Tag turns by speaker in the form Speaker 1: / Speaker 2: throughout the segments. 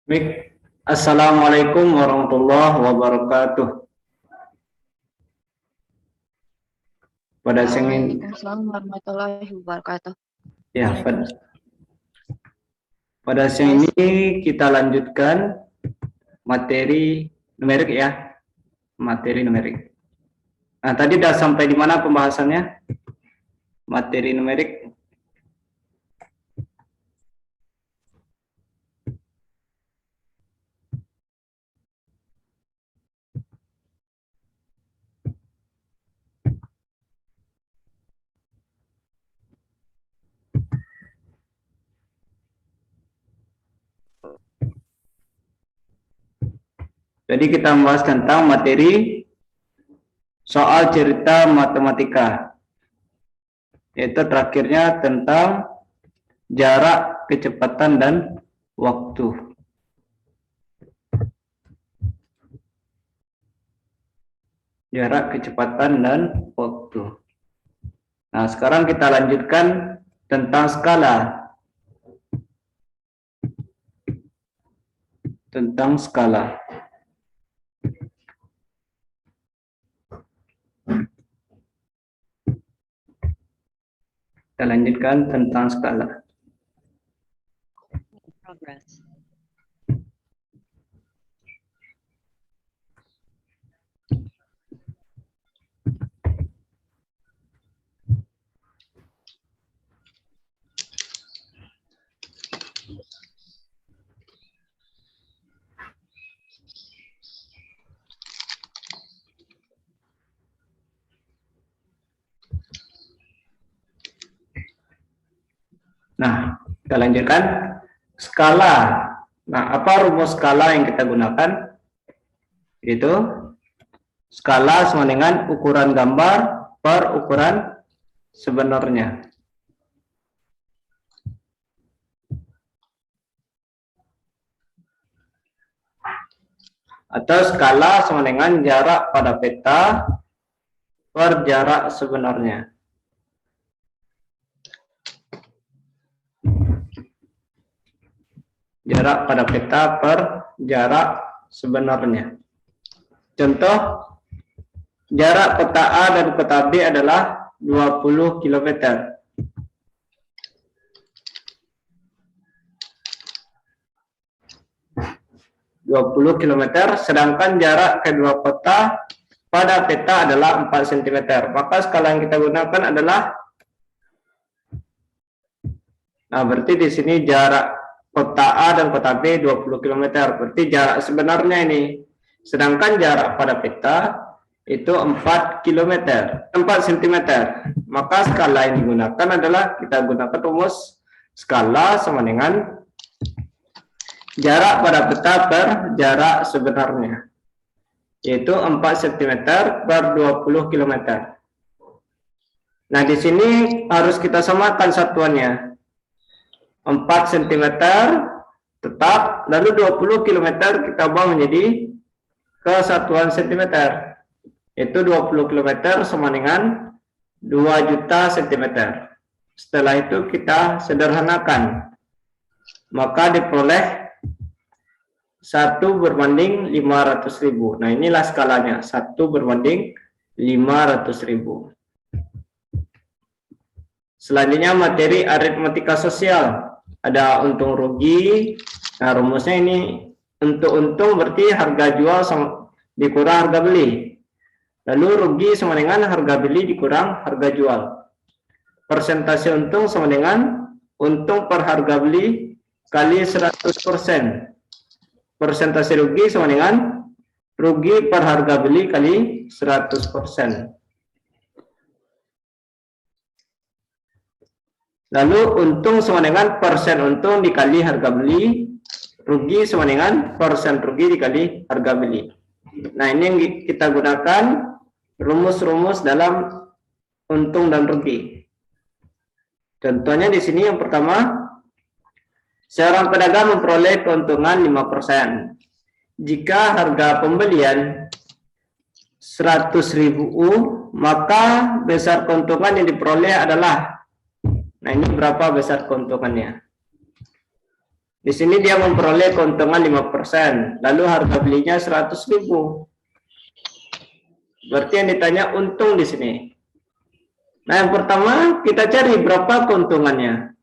Speaker 1: Baik. Assalamualaikum warahmatullahi wabarakatuh. Pada siang ini,
Speaker 2: Waalaikumsalam warahmatullahi wabarakatuh.
Speaker 1: ya, pada siang ini kita lanjutkan materi numerik ya, materi numerik. Nah, tadi sudah sampai di mana pembahasannya? Materi numerik. Jadi kita membahas tentang materi soal cerita matematika, yaitu terakhirnya tentang jarak, kecepatan, dan waktu. Jarak, kecepatan, dan waktu. Nah, sekarang kita lanjutkan tentang skala. Tentang skala. Kita lanjutkan tentang skala.
Speaker 2: Progress.
Speaker 1: Nah, kita lanjutkan skala. Nah, apa rumus skala yang kita gunakan? Itu skala sama dengan ukuran gambar per ukuran sebenarnya. Atau skala sama dengan jarak pada peta per jarak sebenarnya. Jarak pada peta per jarak sebenarnya. Contoh, jarak peta A dan peta B adalah 20 km. Sedangkan jarak kedua peta pada peta adalah 4 cm. Maka skala yang kita gunakan adalah, nah berarti di sini jarak kota A dan kota B 20 km, berarti jarak sebenarnya ini. Sedangkan jarak pada peta itu 4 km, 4 cm. Maka skala yang digunakan adalah, kita gunakan rumus skala sama dengan jarak pada peta per jarak sebenarnya, yaitu 4 cm per 20 km. Nah, di sini harus kita samakan satuannya. 4 cm tetap, lalu 20 km kita ubah menjadi kesatuan cm, yaitu 20 km sama dengan 2 juta cm. Setelah itu kita sederhanakan, maka diperoleh 1/500.000. Nah, inilah skalanya, 1/500.000. Selanjutnya materi aritmatika sosial. Ada untung rugi. Nah, rumusnya ini, untuk untung berarti harga jual dikurang harga beli. Lalu rugi sama dengan harga beli dikurang harga jual. Persentase untung sama dengan untung per harga beli kali 100%. Persentase rugi sama dengan rugi per harga beli kali 100%. Lalu untung sama dengan persen untung dikali harga beli, rugi sama dengan persen rugi dikali harga beli. Nah, ini yang kita gunakan rumus-rumus dalam untung dan rugi. Contohnya di sini yang pertama, seorang pedagang memperoleh keuntungan 5%. Jika harga pembelian 100.000 U, maka besar keuntungan yang diperoleh adalah, nah ini berapa besar keuntungannya? Di sini dia memperoleh keuntungan 5%, lalu harga belinya 100.000. Berarti yang ditanya untung di sini. Nah, yang pertama kita cari berapa keuntungannya.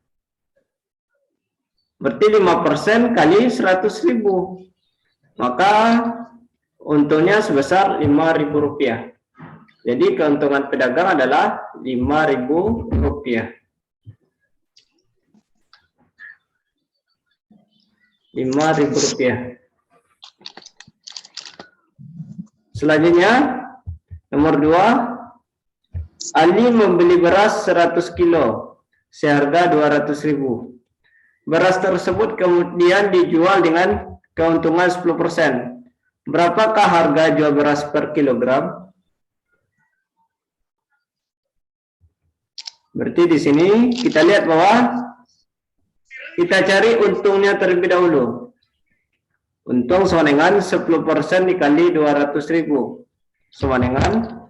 Speaker 1: Berarti 5% kali 100.000. Maka untungnya sebesar Rp5.000. Jadi keuntungan pedagang adalah Rp5.000. Rp5.000. Selanjutnya, nomor 2, Ali membeli beras 100 kilo seharga 200.000. Beras tersebut kemudian dijual dengan keuntungan 10%. Berapakah harga jual beras per kilogram? Berarti di sini kita lihat bahwa kita cari untungnya terlebih dahulu. Untung sama dengan 10% dikali 200.000 sama dengan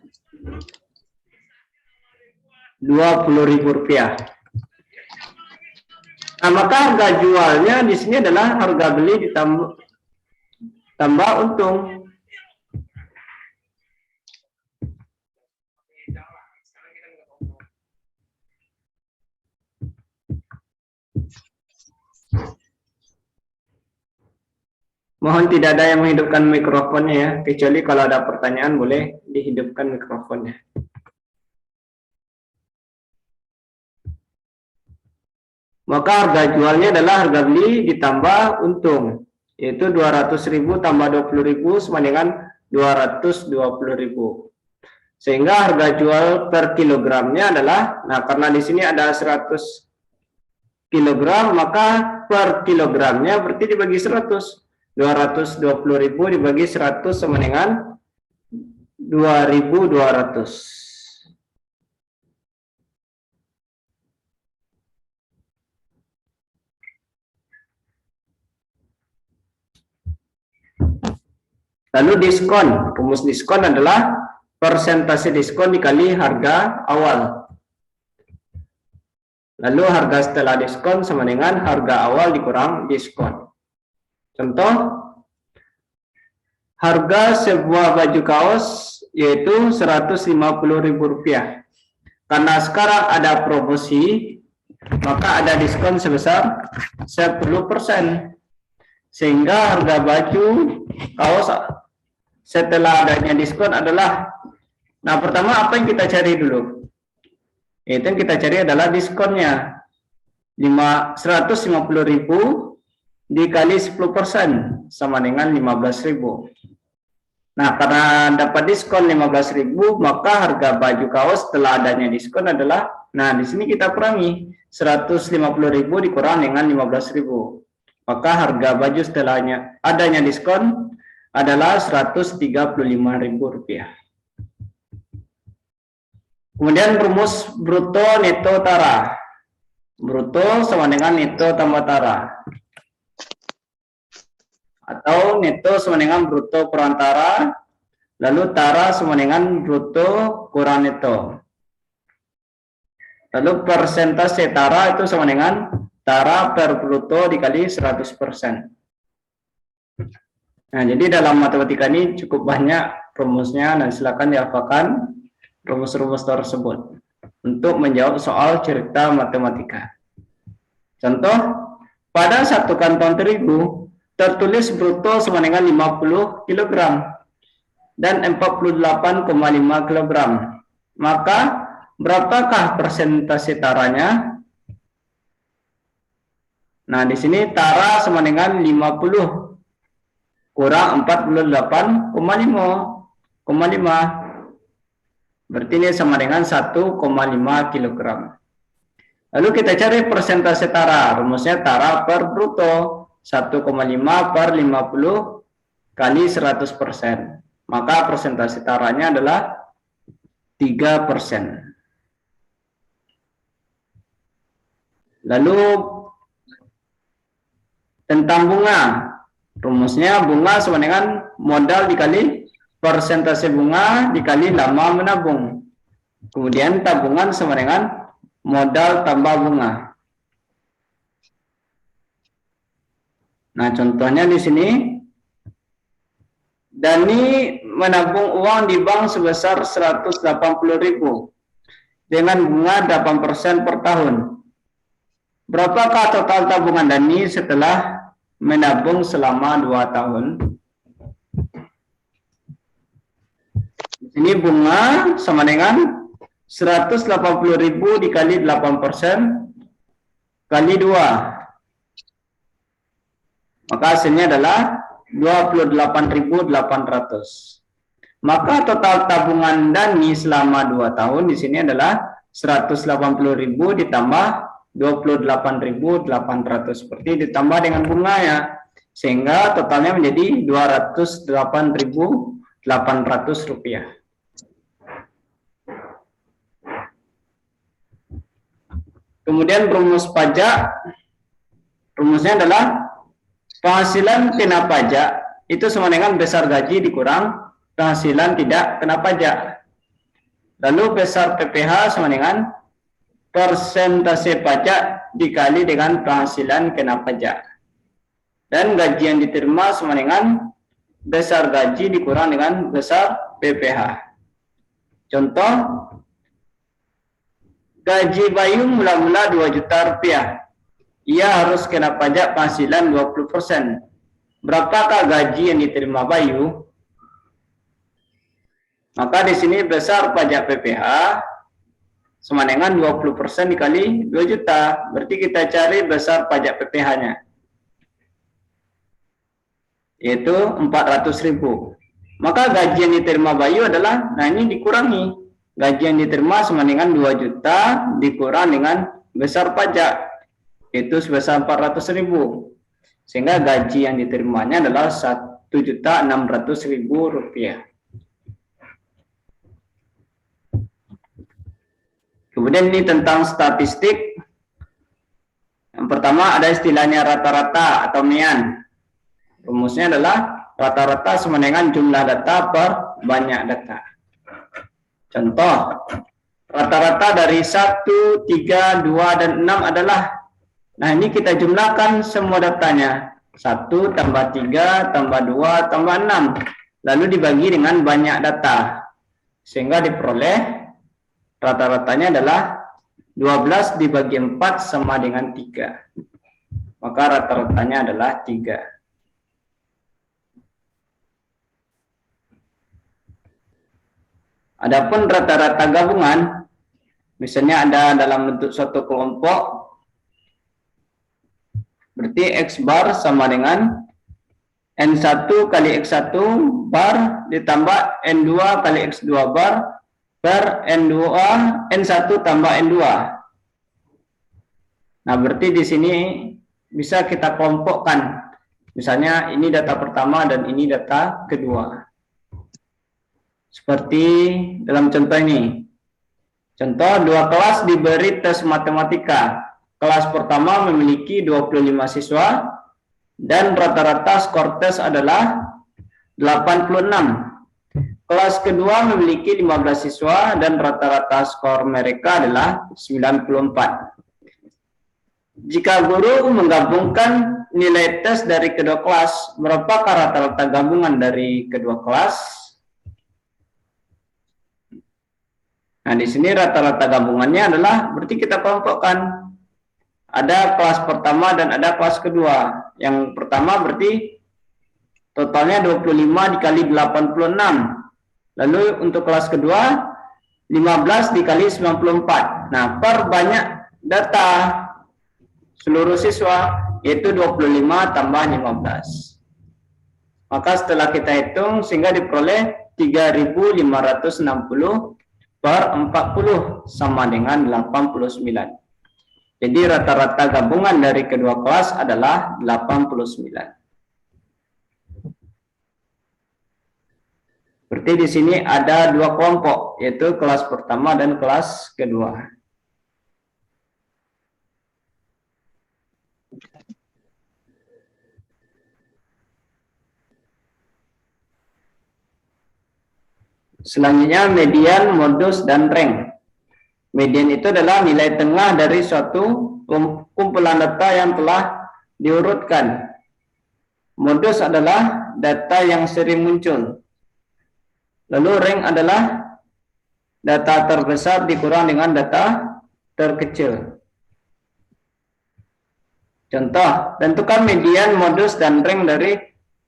Speaker 1: Rp20.000. Nah, maka harga jualnya di sini adalah harga beli ditambah untung. Mohon tidak ada yang menghidupkan mikrofonnya ya, kecuali kalau ada pertanyaan boleh dihidupkan mikrofonnya. Maka harga jualnya adalah harga beli ditambah untung, yaitu 200.000 tambah 20.000 sama dengan 220.000. Sehingga harga jual per kilogramnya adalah, nah karena di sini ada 100 kilogram, maka per kilogramnya berarti dibagi 100. 220.000 dibagi 100 sama dengan 2.200. Lalu diskon. Rumus diskon adalah persentase diskon dikali harga awal. Lalu harga setelah diskon sama dengan harga awal dikurang diskon. Contoh, harga sebuah baju kaos yaitu Rp150.000. Karena sekarang ada promosi, maka ada diskon sebesar 10%. Sehingga harga baju kaos setelah adanya diskon adalah, nah pertama apa yang kita cari dulu? Itu yang kita cari adalah diskonnya. 150.000 dikali 10% sama dengan 15.000. Nah, karena dapat diskon 15.000, maka harga baju kaos setelah adanya diskon adalah, nah di sini kita kurangi 150.000 dikurang dengan 15.000. Maka harga baju setelahnya adanya diskon adalah Rp135.000. Kemudian rumus bruto neto tara. Bruto sama dengan neto tambah tara. Atau neto sama dengan bruto kurang tara, lalu tara sama dengan bruto kurang neto. Lalu persentase tara itu sama dengan tara per bruto dikali 100%. Nah, jadi dalam matematika ini cukup banyak rumusnya, dan silakan dihafalkan rumus-rumus tersebut untuk menjawab soal cerita matematika. Contoh, pada satu kantong terigu tertulis bruto sama dengan 50 kg dan 48,5 kg. Maka berapakah persentase taranya? Nah, di sini tara sama dengan 50 kurang 48,5. Berarti ini sama dengan 1,5 kg. Lalu kita cari persentase tara. Rumusnya tara per bruto. 1,5 per 50 kali 100%. Maka persentase taranya adalah 3%. Lalu tentang bunga. Rumusnya bunga sama dengan modal dikali persentase bunga dikali lama menabung. Kemudian tabungan sama dengan modal tambah bunga. Nah, contohnya di sini, Dani menabung uang di bank sebesar 180.000 dengan bunga 8% per tahun. Berapakah total tabungan Dani setelah menabung selama 2 tahun? Di sini bunga sama dengan 180.000 dikali 8% kali 2. Maka hasilnya adalah 28.800. Maka total tabungan Dani selama 2 tahun di sini adalah 180.000 ditambah 28.800, seperti ditambah dengan bunganya, sehingga totalnya menjadi 208.800 rupiah. Kemudian rumus pajak, rumusnya adalah penghasilan kena pajak itu sama dengan besar gaji dikurang penghasilan tidak kena pajak. Lalu besar PPh sama dengan persentase pajak dikali dengan penghasilan kena pajak. Dan gaji yang diterima sama dengan besar gaji dikurang dengan besar PPh. Contoh, gaji Bayu mula-mula 2 juta rupiah. Ia harus kena pajak penghasilan 20%. Berapakah gaji yang diterima Bayu? Maka di sini besar pajak PPh sama dengan 20% dikali 2 juta. Berarti kita cari besar pajak PPh-nya, yaitu 400.000. Maka gaji yang diterima Bayu adalah, nah ini dikurangi. Gaji yang diterima sama dengan 2 juta dikurang dengan besar pajak, itu sebesar 400.000, sehingga gaji yang diterimanya adalah 1.600.000 rupiah. Kemudian ini tentang statistik. Yang pertama ada istilahnya rata-rata atau median. Rumusnya adalah rata-rata sama dengan jumlah data per banyak data. Contoh, rata-rata dari 1, 3, 2, dan 6 adalah, nah ini kita jumlahkan semua datanya. 1 tambah 3 tambah 2 tambah 6. Lalu dibagi dengan banyak data. Sehingga diperoleh rata-ratanya adalah 12 dibagi 4 sama dengan 3. Maka rata-ratanya adalah 3. Adapun rata-rata gabungan, misalnya ada dalam bentuk suatu kelompok, berarti X bar sama dengan N1 kali X1 bar ditambah N2 kali X2 bar per N1 tambah N2. Nah, berarti di sini bisa kita kelompokkan. Misalnya ini data pertama dan ini data kedua. Seperti dalam contoh ini. Contoh, 2 kelas diberi tes matematika. Kelas pertama memiliki 25 siswa dan rata-rata skor tes adalah 86. Kelas kedua memiliki 15 siswa dan rata-rata skor mereka adalah 94. Jika guru menggabungkan nilai tes dari kedua kelas, berapakah rata-rata gabungan dari kedua kelas? Nah, di sini rata-rata gabungannya adalah, berarti kita kelompokkan. Ada kelas pertama dan ada kelas kedua. Yang pertama berarti totalnya 25 dikali 86. Lalu untuk kelas kedua 15 dikali 94. Nah, per banyak data seluruh siswa yaitu 25 tambah 15. Maka setelah kita hitung sehingga diperoleh 3.560 per 40 sama dengan 89. Jadi rata-rata gabungan dari kedua kelas adalah 89. Berarti di sini ada 2 kelompok, yaitu kelas pertama dan kelas kedua. Selanjutnya median, modus, dan rank. Median itu adalah nilai tengah dari suatu kumpulan data yang telah diurutkan. Modus adalah data yang sering muncul. Lalu rank adalah data terbesar dikurang dengan data terkecil. Contoh, tentukan median, modus, dan rank dari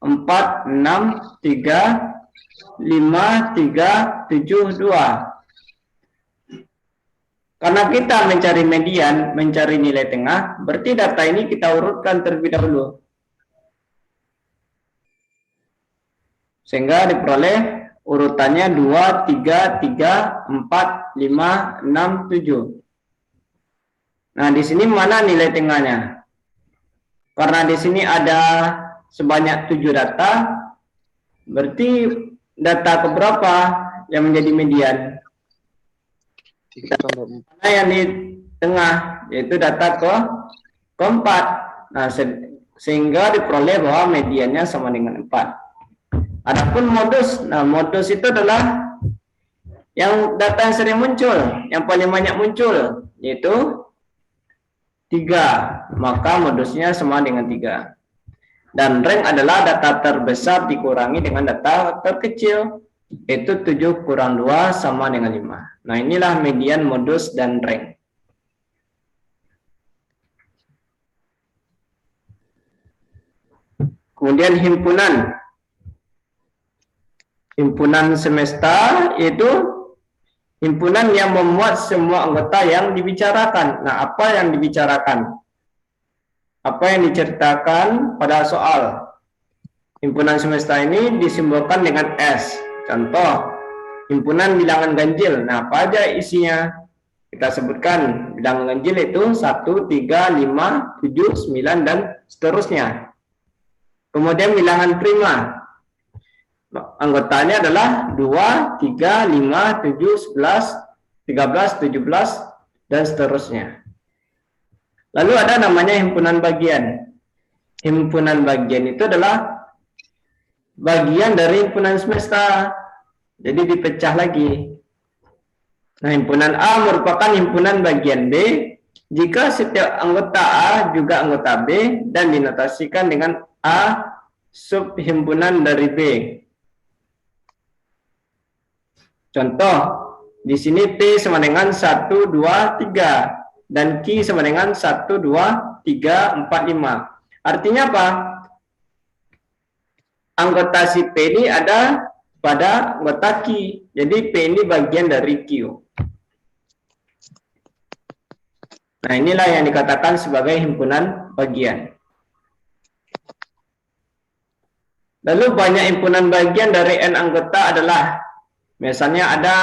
Speaker 1: 4, 6, 3, 5, 3, 7, 2. Karena kita mencari median, mencari nilai tengah, berarti data ini kita urutkan terlebih dahulu. Sehingga diperoleh urutannya 2, 3, 3, 4, 5, 6, 7. Nah, di sini mana nilai tengahnya? Karena di sini ada sebanyak 7 data, berarti data keberapa yang menjadi median? Mana yang di tengah, yaitu data keempat. Nah, sehingga diperoleh bahwa mediannya sama dengan 4. Adapun modus, nah modus itu adalah yang data yang sering muncul, yang paling banyak muncul, yaitu 3, maka modusnya sama dengan 3. Dan rank adalah data terbesar dikurangi dengan data terkecil, yaitu 7 kurang 2 sama dengan 5. Nah, inilah median, modus, dan rank. Kemudian himpunan. Himpunan semesta yaitu himpunan yang memuat semua anggota yang dibicarakan. Nah, apa yang dibicarakan? Apa yang diceritakan pada soal? Himpunan semesta ini disimbolkan dengan S. Contoh, himpunan bilangan ganjil. Nah, apa aja isinya? Kita sebutkan bilangan ganjil itu 1, 3, 5, 7, 9, dan seterusnya. Kemudian bilangan prima. Anggotanya adalah 2, 3, 5, 7, 11, 13, 17, dan seterusnya. Lalu ada namanya himpunan bagian. Himpunan bagian itu adalah bagian dari himpunan semesta. Jadi dipecah lagi. Nah, himpunan A merupakan himpunan bagian B jika setiap anggota A juga anggota B dan dinotasikan dengan A sub himpunan dari B. Contoh, di sini P sama dengan 1, 2, 3 dan Q sama dengan 1, 2, 3, 4, 5. Artinya apa? Anggota si P ini ada pada anggota Q. Jadi P ini bagian dari Q. Nah, inilah yang dikatakan sebagai himpunan bagian. Lalu banyak himpunan bagian dari N anggota adalah, misalnya ada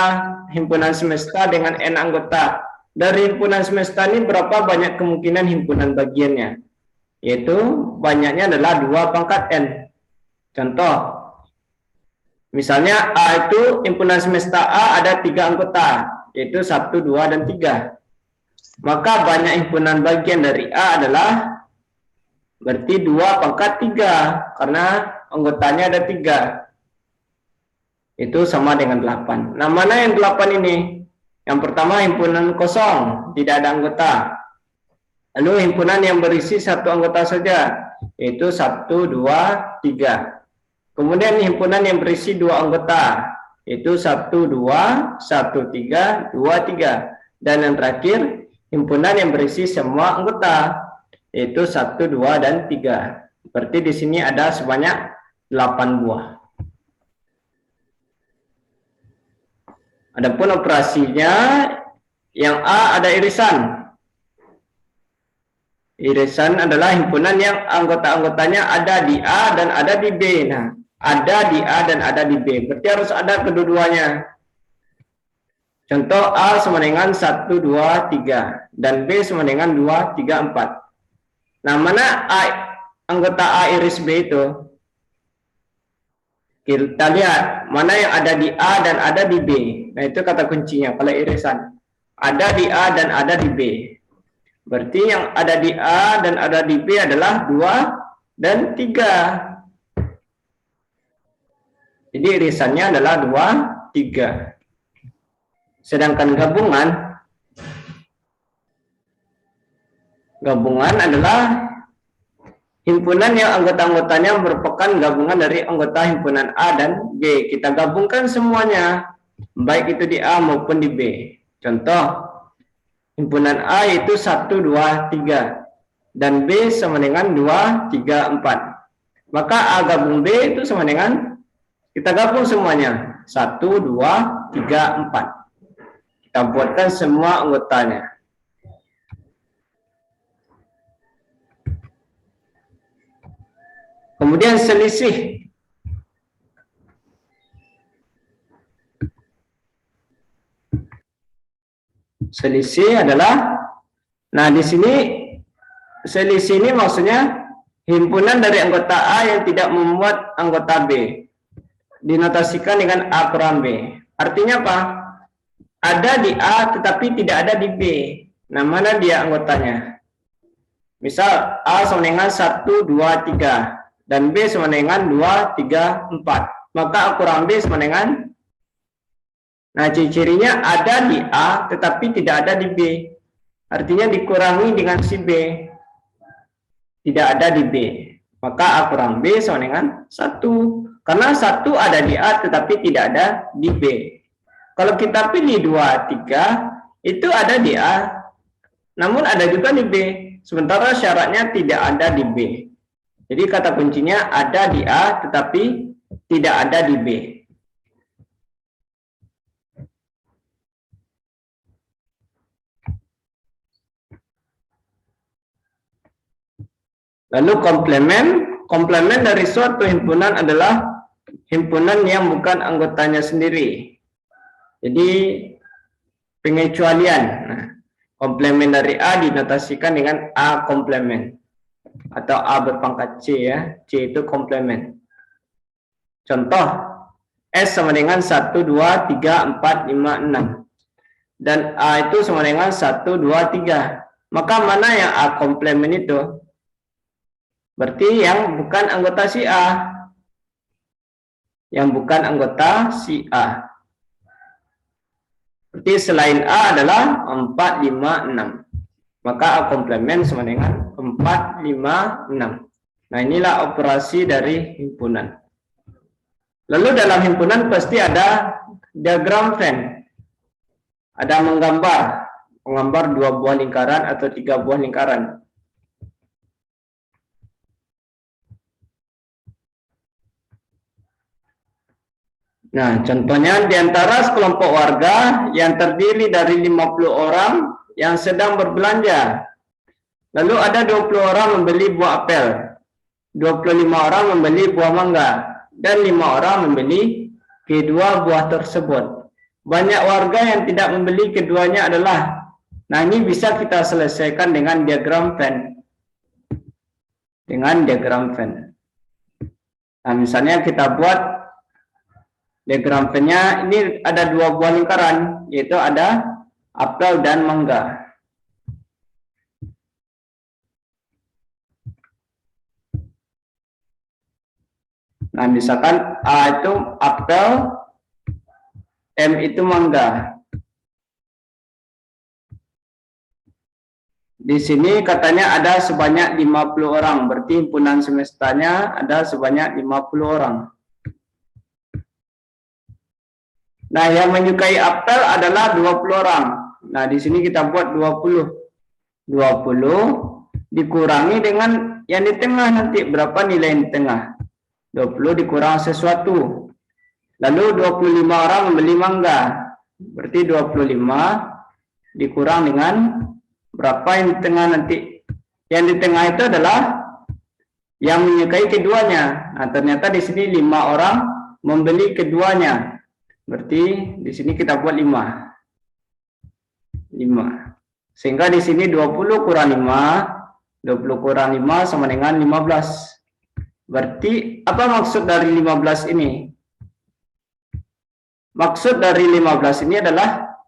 Speaker 1: himpunan semesta dengan N anggota. Dari himpunan semesta ini berapa banyak kemungkinan himpunan bagiannya? Yaitu banyaknya adalah 2 pangkat N. Contoh, misalnya A itu himpunan semesta A ada 3 anggota, yaitu 1, 2, dan 3. Maka banyak himpunan bagian dari A adalah berarti 2 pangkat 3, karena anggotanya ada 3. Itu sama dengan 8. Nah, mana yang 8 ini? Yang pertama himpunan kosong, tidak ada anggota. Lalu himpunan yang berisi 1 anggota saja, yaitu 1, 2, 3. Kemudian himpunan yang berisi 2 anggota, yaitu 1, 2, 1, 3, 2, 3. Dan yang terakhir, himpunan yang berisi semua anggota, yaitu 1, 2, dan 3. Berarti di sini ada sebanyak 8 buah. Adapun operasinya, yang A ada irisan. Irisan adalah himpunan yang anggota-anggotanya ada di A dan ada di B. Nah, ada di A dan ada di B. Berarti harus ada kedua-duanya. Contoh, A sama dengan 1, 2, 3. Dan B sama dengan 2, 3, 4. Nah, mana anggota A iris B itu? Kita lihat mana yang ada di A dan ada di B. Nah, itu kata kuncinya kalau irisan. Ada di A dan ada di B. Berarti yang ada di A dan ada di B adalah 2 dan 3. Jadi irisannya adalah 2, 3. Sedangkan gabungan adalah himpunan yang anggota-anggotanya merupakan gabungan dari anggota himpunan A dan B. Kita gabungkan semuanya, baik itu di A maupun di B. Contoh, himpunan A itu 1, 2, 3. Dan B sama dengan 2, 3, 4. Maka A gabung B itu sama dengan, kita gabung semuanya. 1, 2, 3, 4. Kita buatkan semua anggotanya. Kemudian selisih. Selisih adalah, nah di sini selisih ini maksudnya himpunan dari anggota A yang tidak memuat anggota B. Dinotasikan dengan A kurang B. Artinya apa? Ada di A tetapi tidak ada di B. Nah, mana dia anggotanya? Misal A sama dengan 1, 2, 3. Dan B sama dengan 2, 3, 4. Maka A kurang B sama dengan, nah ciri-cirinya ada di A tetapi tidak ada di B. Artinya dikurangi dengan si B. Tidak ada di B. Maka A kurang B sama dengan 1. Karena 1 ada di A tetapi tidak ada di B. Kalau kita pilih 2, 3, itu ada di A, namun ada juga di B. Sementara syaratnya tidak ada di B. Jadi kata kuncinya ada di A tetapi tidak ada di B. Lalu komplemen dari suatu himpunan adalah himpunan yang bukan anggotanya sendiri. Jadi pengecualian. Nah, komplemen dari A dinotasikan dengan A komplemen atau A berpangkat C ya. C itu komplemen. Contoh, S sama dengan 1, 2, 3, 4, 5, 6. Dan A itu sama dengan 1, 2, 3. Maka mana yang A komplemen itu? Berarti yang bukan anggota si A. Yang bukan anggota si A. Berarti selain A adalah 4, 5, 6. Maka A komplemen sama dengan 4, 5, 6. Nah, inilah operasi dari himpunan. Lalu dalam himpunan pasti ada diagram Venn. Ada menggambar 2 buah lingkaran atau 3 buah lingkaran. Nah, contohnya di antara sekelompok warga yang terdiri dari 50 orang yang sedang berbelanja. Lalu ada 20 orang membeli buah apel, 25 orang membeli buah mangga, dan 5 orang membeli kedua buah tersebut. Banyak warga yang tidak membeli keduanya adalah, nah ini bisa kita selesaikan dengan diagram Venn. Dengan diagram Venn. Nah, misalnya kita buat diagram Venn-nya, ini ada 2 buah lingkaran, yaitu ada apel dan mangga. Nah, misalkan A itu apel, M itu mangga. Di sini katanya ada sebanyak 50 orang, berarti himpunan semestanya ada sebanyak 50 orang. Nah, yang menyukai apel adalah 20 orang. Nah, di sini kita buat 20. 20 dikurangi dengan yang di tengah nanti. Berapa nilai yang di tengah? 20 dikurang sesuatu. Lalu 25 orang membeli mangga. Berarti 25 dikurang dengan berapa yang di tengah nanti? Yang di tengah itu adalah yang menyukai keduanya. Nah, ternyata di sini 5 orang membeli keduanya. Berarti di sini kita buat 5. Sehingga di sini 20 kurang 5, 20 kurang 5 sama dengan 15. Berarti apa maksud dari 15 ini? Maksud dari 15 ini adalah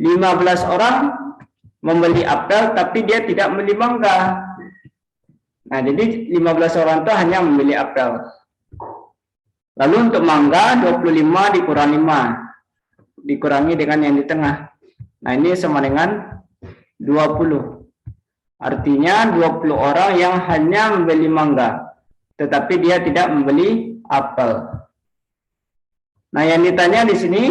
Speaker 1: 15 orang membeli apel tapi dia tidak membeli mangga. Nah, jadi 15 orang itu hanya membeli apel. Lalu untuk mangga 25 dikurang 5. Dikurangi dengan yang di tengah. Nah, ini sama dengan 20. Artinya 20 orang yang hanya membeli mangga, tetapi dia tidak membeli apel. Nah, yang ditanya di sini,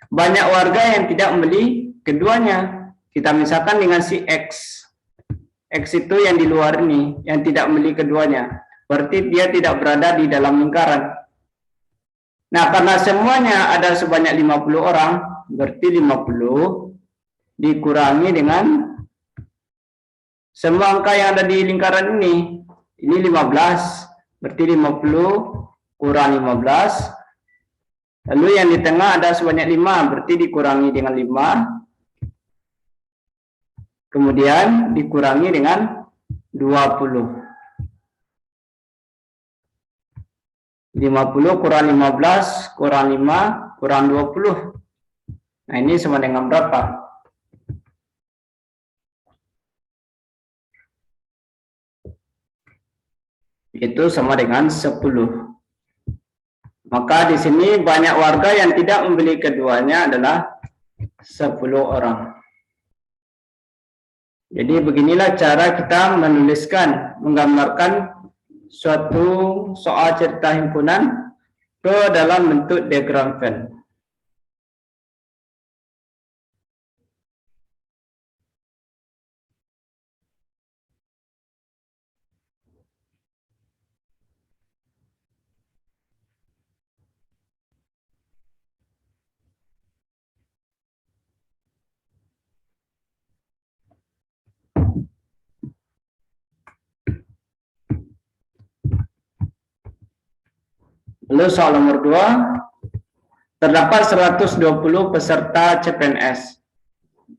Speaker 1: banyak warga yang tidak membeli keduanya. Kita misalkan dengan si X. X itu yang di luar ini, yang tidak membeli keduanya. Berarti dia tidak berada di dalam lingkaran. Nah, karena semuanya ada sebanyak 50 orang, berarti 50 dikurangi dengan semua angka yang ada di lingkaran ini. Ini 15, berarti 50 kurang 15. Lalu yang di tengah ada sebanyak 5, berarti dikurangi dengan 5. Kemudian dikurangi dengan 20. 50 kurang 15 kurang 5 kurang 20. Nah, ini sama dengan berapa? Itu sama dengan 10. Maka di sini banyak warga yang tidak membeli keduanya adalah 10 orang. Jadi beginilah cara kita menuliskan, menggambarkan suatu soal cerita himpunan ke dalam bentuk diagram Venn. Lalu soal nomor 2, terdapat 120 peserta CPNS.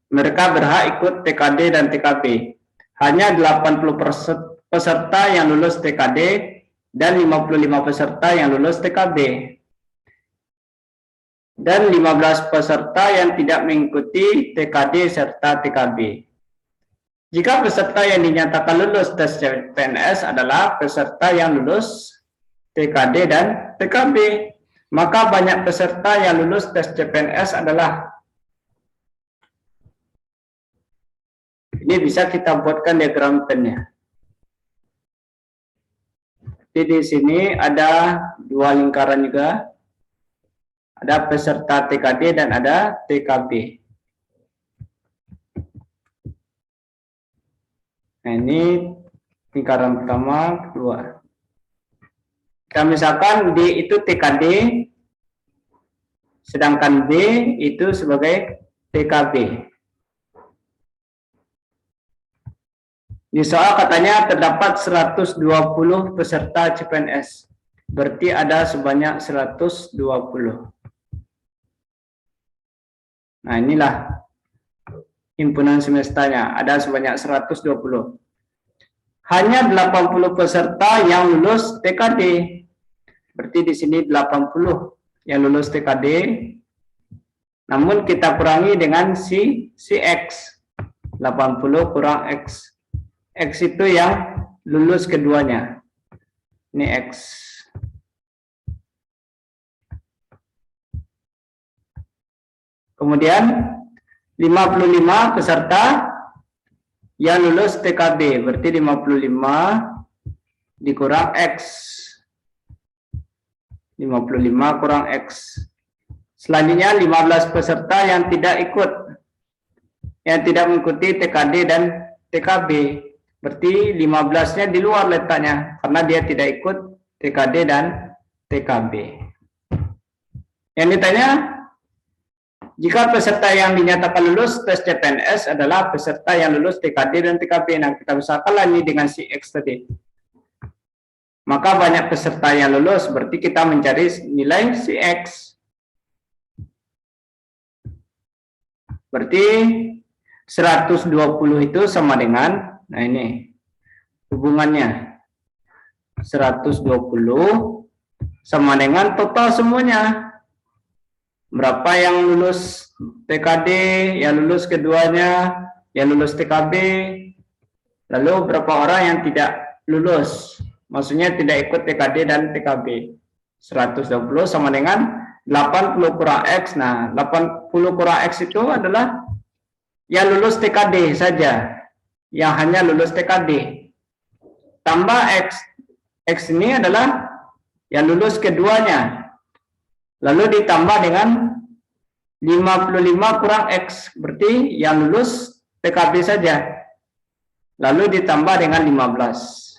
Speaker 1: Mereka berhak ikut TKD dan TKB. Hanya 80 peserta yang lulus TKD dan 55 peserta yang lulus TKB. Dan 15 peserta yang tidak mengikuti TKD serta TKB. Jika peserta yang dinyatakan lulus tes CPNS adalah peserta yang lulus TKD dan TKB, maka banyak peserta yang lulus tes CPNS adalah, ini bisa kita buatkan diagram Venn-nya. Jadi di sini ada dua lingkaran juga, ada peserta TKD dan ada TKB. Nah, ini lingkaran pertama, kedua. Kita misalkan D itu TKD, sedangkan B itu sebagai TKB. Di soal katanya terdapat 120 peserta CPNS, berarti ada sebanyak 120. Nah, inilah himpunan semestanya, ada sebanyak 120. Hanya 80 peserta yang lulus TKD. Berarti di sini 80 yang lulus TKD. Namun kita kurangi dengan si X. 80 kurang X. X itu yang lulus keduanya. Ini X. Kemudian 55 peserta yang lulus TKB, berarti 55 dikurang X. 55 kurang X. Selanjutnya 15 peserta yang tidak ikut, yang tidak mengikuti TKD dan TKB. Berarti 15-nya di luar letaknya, karena dia tidak ikut TKD dan TKB. Yang ditanya, jika peserta yang dinyatakan lulus tes CPNS adalah peserta yang lulus TKD dan TKB. Nah, kita misalkanlah ini dengan si X tadi. Maka banyak peserta yang lulus, berarti kita mencari nilai si X. Berarti 120 itu sama dengan, nah ini hubungannya. 120 sama dengan total semuanya. Berapa yang lulus TKD, yang lulus keduanya, yang lulus TKB, lalu berapa orang yang tidak lulus. Maksudnya tidak ikut TKD dan TKB. 120 sama dengan 80 kurang X. Nah, 80 kurang X itu adalah yang lulus TKD saja. yang hanya lulus TKD. Tambah X. X ini adalah yang lulus keduanya. Lalu ditambah dengan 55 kurang X. Berarti yang lulus PKB saja. Lalu ditambah dengan 15.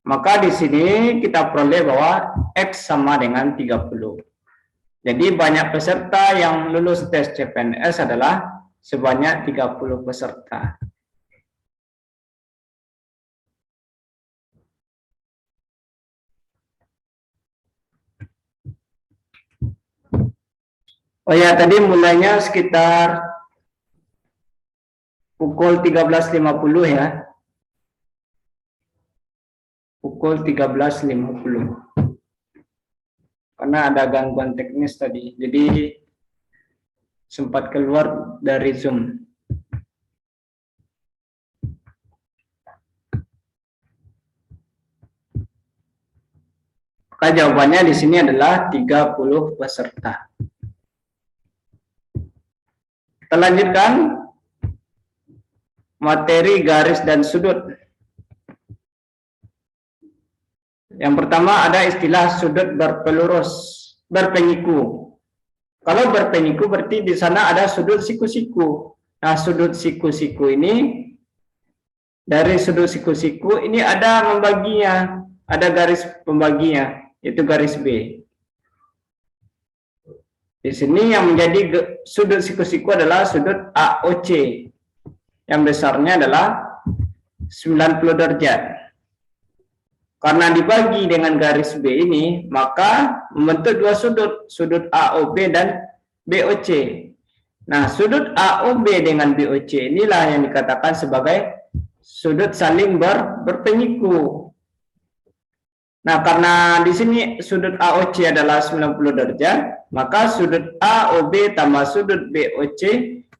Speaker 1: Maka di sini kita peroleh bahwa X sama dengan 30. Jadi banyak peserta yang lulus tes CPNS adalah sebanyak 30 peserta. Oh ya, tadi mulainya sekitar pukul 13.50 ya. Pukul 13.50. Karena ada gangguan teknis tadi. Jadi sempat keluar dari Zoom. Maka jawabannya di sini adalah 30 peserta. Kita lanjutkan materi garis dan sudut. Yang pertama ada istilah sudut berpenyiku. Kalau berpenyiku berarti di sana ada sudut siku-siku. Nah, sudut siku-siku ini, dari sudut siku-siku ini ada membaginya, ada garis pembaginya, yaitu garis B. Di sini yang menjadi sudut siku-siku adalah sudut AOC. Yang besarnya adalah 90 derajat. Karena dibagi dengan garis B ini, maka membentuk dua sudut, sudut AOB dan BOC. Nah, sudut AOB dengan BOC inilah yang dikatakan sebagai sudut saling berpenyiku. Nah, karena di sini sudut AOC adalah 90 derajat, maka sudut AOB tambah sudut BOC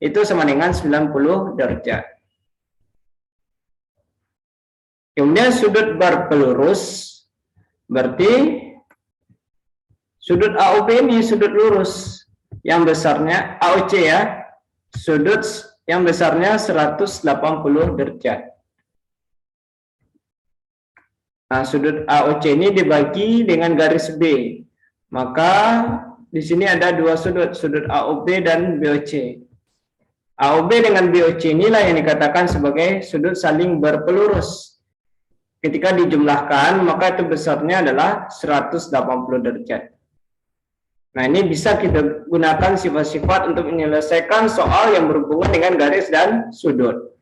Speaker 1: itu sama dengan 90 derajat. Kemudian sudut berpelurus, berarti sudut AOB ini sudut lurus, yang besarnya AOC ya, sudut yang besarnya 180 derajat. Nah, sudut AOC ini dibagi dengan garis B, maka di sini ada dua sudut, sudut AOB dan BOC. AOB dengan BOC inilah yang dikatakan sebagai sudut saling berpelurus. Ketika dijumlahkan, maka itu besarnya adalah 180 derajat. Nah, ini bisa kita gunakan sifat-sifat untuk menyelesaikan soal yang berhubungan dengan garis dan sudut.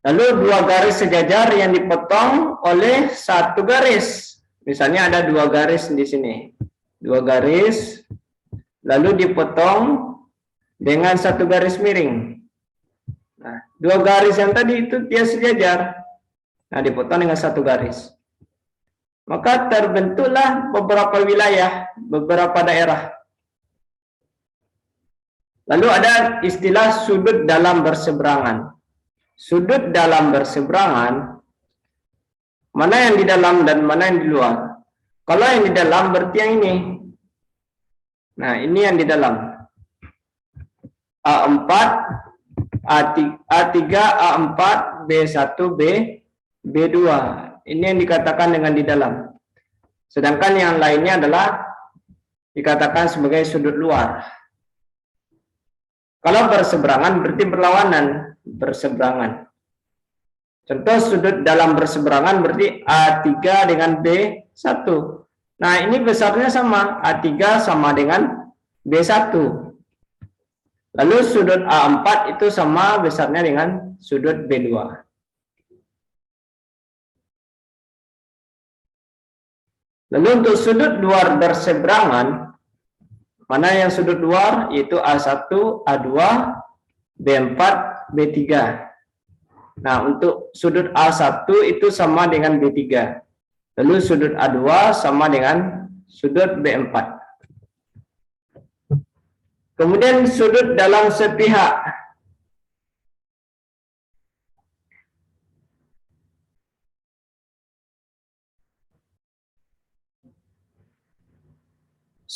Speaker 1: Lalu dua garis sejajar yang dipotong oleh satu garis. Misalnya ada dua garis di sini. Dua garis, lalu dipotong dengan satu garis miring. Nah, dua garis yang tadi itu dia sejajar. Nah, dipotong dengan satu garis. Maka terbentuklah beberapa wilayah, beberapa daerah. Lalu ada istilah sudut dalam berseberangan. Sudut dalam berseberangan, mana yang di dalam dan mana yang di luar. Kalau yang di dalam berarti yang ini. Nah, ini yang di dalam. A4, A3, A4, B1, B2. Ini yang dikatakan dengan di dalam. Sedangkan yang lainnya adalah dikatakan sebagai sudut luar. Kalau berseberangan berarti berlawanan, berseberangan. Contoh sudut dalam berseberangan berarti A3 dengan B1. Nah, ini besarnya sama, A3 sama dengan B1. Lalu sudut A4 itu sama besarnya dengan sudut B2. Lalu untuk sudut luar berseberangan, mana yang sudut luar? Yaitu A1, A2, B4, B3. Nah, untuk sudut A1 itu sama dengan B3. Lalu sudut A2 sama dengan sudut B4. Kemudian sudut dalam sepihak.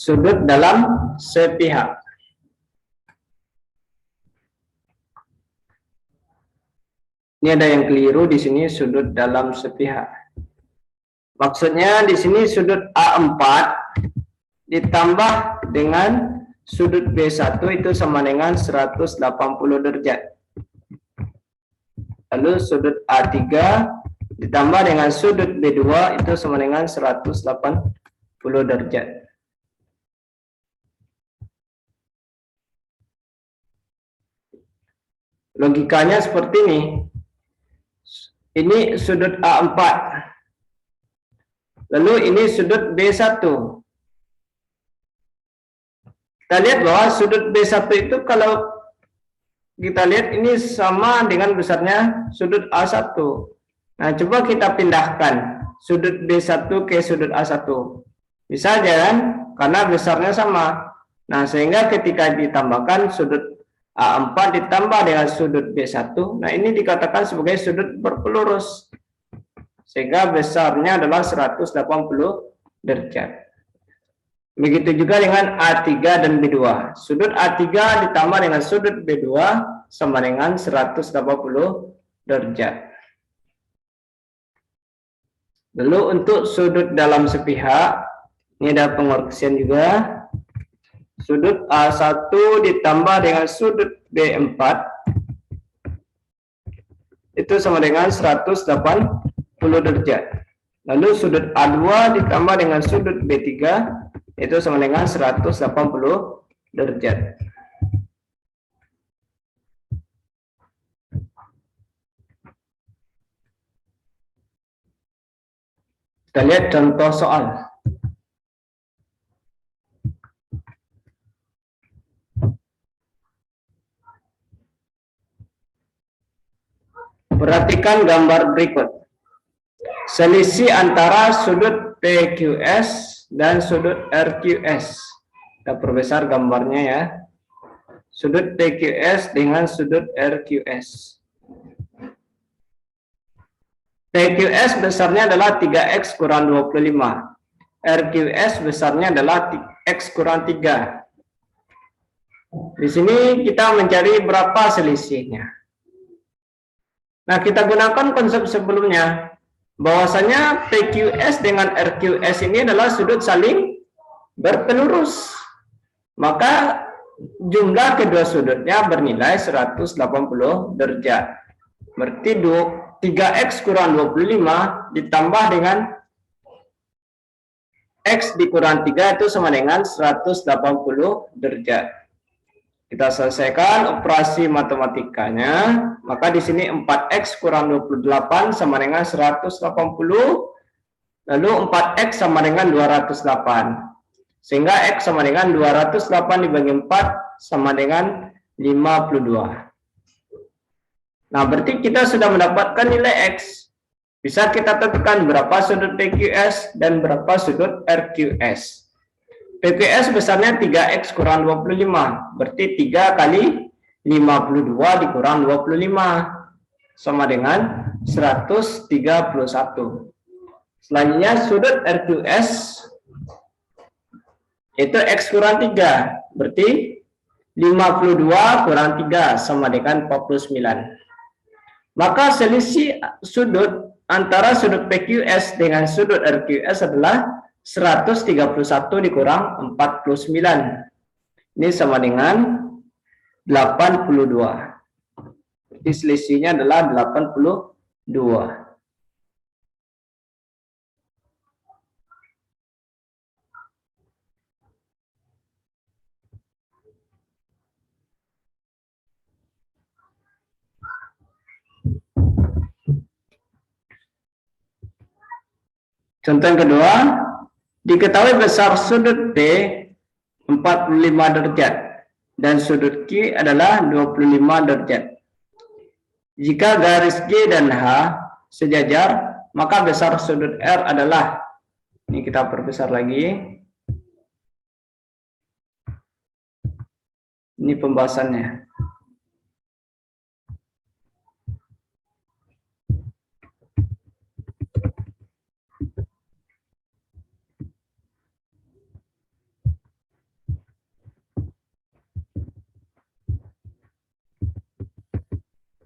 Speaker 1: Sudut dalam sepihak. Ini ada yang keliru di sini sudut dalam sepihak. Maksudnya di sini sudut A4 ditambah dengan sudut B1 itu sama dengan 180 derajat. Lalu sudut A3 ditambah dengan sudut B2 itu sama dengan 180 derajat. Logikanya seperti ini. Ini sudut A4. Lalu ini sudut B1. Kita lihat bahwa sudut B1 itu kalau kita lihat ini sama dengan besarnya sudut A1. Nah, coba kita pindahkan sudut B1 ke sudut A1. Bisa aja kan? Karena besarnya sama. Nah, sehingga ketika ditambahkan sudut A4 ditambah dengan sudut B1, nah ini dikatakan sebagai sudut berpelurus. Sehingga besarnya adalah 180 derajat. Begitu juga dengan A3 dan B2. Sudut A3 ditambah dengan sudut B2 sama dengan 180 derajat. Lalu untuk sudut dalam sepihak, ini ada pengoreksian juga. Sudut A1 ditambah dengan sudut B4 itu sama dengan 180 derajat. Lalu sudut A2 ditambah dengan sudut B3 itu sama dengan 180 derajat. Kita lihat contoh soal. Perhatikan gambar berikut. Selisih antara sudut PQS dan sudut RQS. Kita perbesar gambarnya ya. Sudut PQS dengan sudut RQS. PQS besarnya adalah 3x kurang 25. RQS besarnya adalah x kurang 3. Di sini kita mencari berapa selisihnya. Nah, kita gunakan konsep sebelumnya. Bahwasanya PQS dengan RQS ini adalah sudut saling berpelurus. Maka jumlah kedua sudutnya bernilai 180 derajat. Berarti 3x kurang 25 ditambah dengan x dikurang 3 itu sama dengan 180 derajat. Kita selesaikan operasi matematikanya, maka di sini 4x kurang 28 sama dengan 180, lalu 4x sama dengan 208. Sehingga x sama dengan 208 dibagi 4 sama dengan 52. Nah, berarti kita sudah mendapatkan nilai x. Bisa kita tentukan berapa sudut PQS dan berapa sudut RQS. PQS besarnya 3x kurang 25, berarti 3 kali 52 dikurang 25, sama dengan 131. Selanjutnya sudut RQS, itu x kurang 3, berarti 52 kurang 3, sama dengan 49. Maka selisih sudut antara sudut PQS dengan sudut RQS adalah 131 dikurang 49. Ini sama dengan 82. Jadi selisihnya adalah 82. Contoh yang kedua, diketahui besar sudut P 45 derajat dan sudut Q adalah 25 derajat. Jika garis G dan H sejajar, maka besar sudut R adalah, ini kita perbesar lagi. Ini pembahasannya.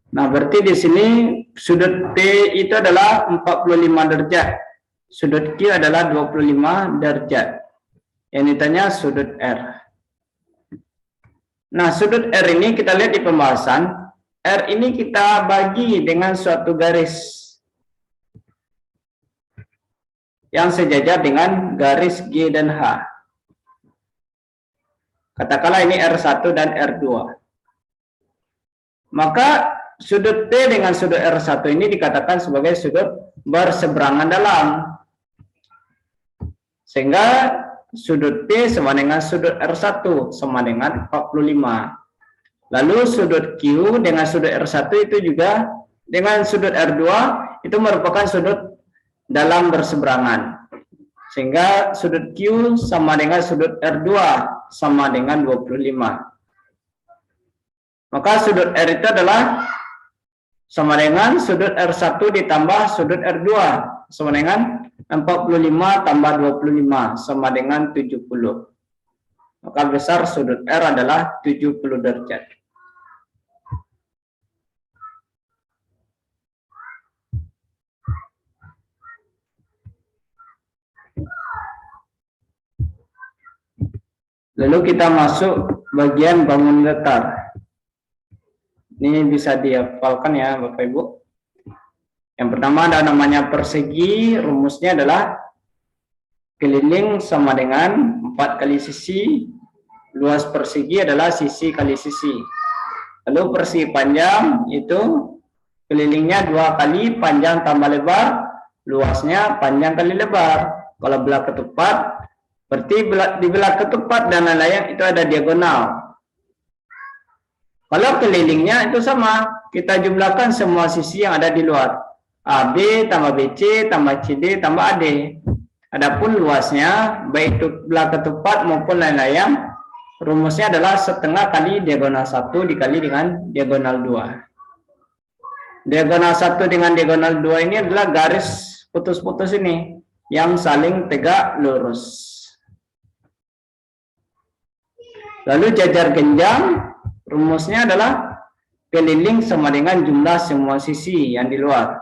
Speaker 1: Nah, berarti di sini sudut P itu adalah 45 derajat. Sudut Q adalah 25 derajat. Yang ditanya sudut R. Nah, sudut R ini kita lihat di pembahasan. R ini kita bagi dengan suatu garis yang sejajar dengan garis G dan H. Katakanlah ini R1 dan R2. Maka sudut P dengan sudut R1 ini dikatakan sebagai sudut berseberangan dalam. Sehingga sudut P sama dengan sudut R1 sama dengan 45. Lalu sudut Q dengan sudut R1 itu juga dengan sudut R2 itu merupakan sudut dalam berseberangan. Sehingga sudut Q sama dengan sudut R2 sama dengan 25. Maka sudut R itu adalah sama dengan sudut R1 ditambah sudut R2 sama dengan 45 tambah 25 sama dengan 70. Maka besar sudut R adalah 70 derajat. Lalu kita masuk bagian bangun datar. Ini bisa dihafalkan ya Bapak Ibu. Yang pertama ada namanya persegi, rumusnya adalah keliling sama dengan 4 kali sisi. Luas persegi adalah sisi kali sisi. Lalu persegi panjang itu kelilingnya 2 kali panjang tambah lebar, luasnya panjang kali lebar. Kalau belah ketupat, berarti di belah ketupat dan layang itu ada diagonal. Kalau kelilingnya itu sama, kita jumlahkan semua sisi yang ada di luar. AB tambah BC tambah CD tambah AD. Adapun luasnya, baik itu belah ketupat maupun layang, rumusnya adalah setengah kali diagonal 1 dikali dengan diagonal 2. Diagonal 1 dengan diagonal 2 ini adalah garis putus-putus ini yang saling tegak lurus. Lalu jajar genjang, rumusnya adalah keliling sama dengan jumlah semua sisi yang di luar.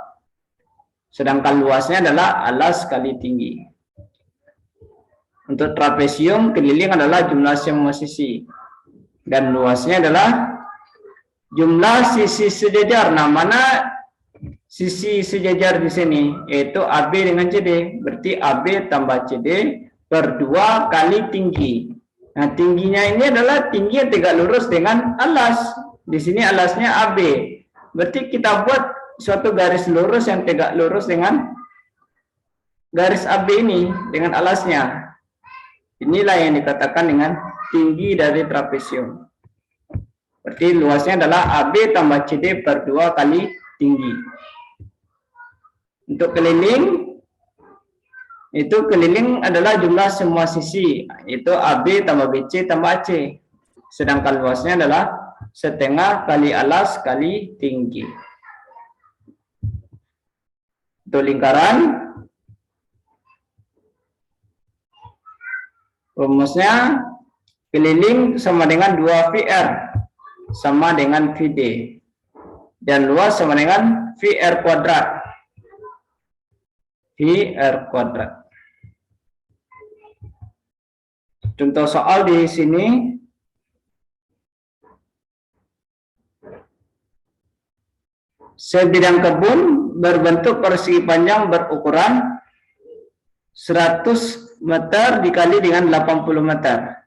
Speaker 1: Sedangkan luasnya adalah alas kali tinggi. Untuk trapesium, keliling adalah jumlah semua sisi. Dan luasnya adalah jumlah sisi sejajar. Nah, mana sisi sejajar di sini? Yaitu AB dengan CD. Berarti AB tambah CD per 2 kali tinggi. Nah, tingginya ini adalah tinggi yang tegak lurus dengan alas. Di sini alasnya AB. Berarti kita buat suatu garis lurus yang tegak lurus dengan garis AB ini, dengan alasnya. Inilah yang dikatakan dengan tinggi dari trapesium. Berarti luasnya adalah AB tambah CD per 2 kali tinggi. Untuk keliling, itu keliling adalah jumlah semua sisi, itu AB tambah BC tambah AC. Sedangkan luasnya adalah setengah kali alas kali tinggi. Untuk lingkaran, rumusnya keliling sama dengan 2VR sama dengan VD. Dan luas sama dengan VR kuadrat. VR kuadrat. Contoh soal di sini. Sebidang kebun berbentuk persegi panjang berukuran 100 meter dikali dengan 80 meter.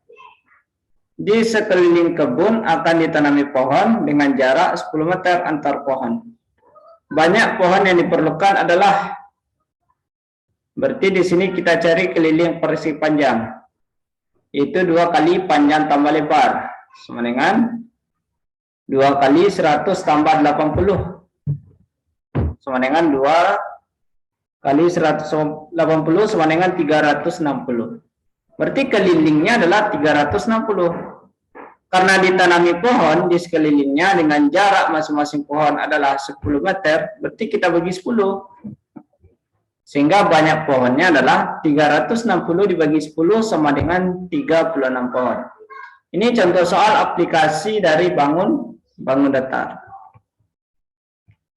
Speaker 1: Di sekeliling kebun akan ditanami pohon dengan jarak 10 meter antar pohon. Banyak pohon yang diperlukan adalah, berarti di sini kita cari keliling persegi panjang. Itu 2 kali panjang tambah lebar sama dengan 2 kali 100 tambah 80 sama dengan 2 kali 180 sama dengan 360. Berarti kelilingnya adalah 360. Karena ditanami pohon di sekelilingnya dengan jarak masing-masing pohon adalah 10 meter, berarti kita bagi 10. Sehingga banyak pohonnya adalah 360 dibagi 10 sama dengan 36 pohon. Ini contoh soal aplikasi dari bangun datar.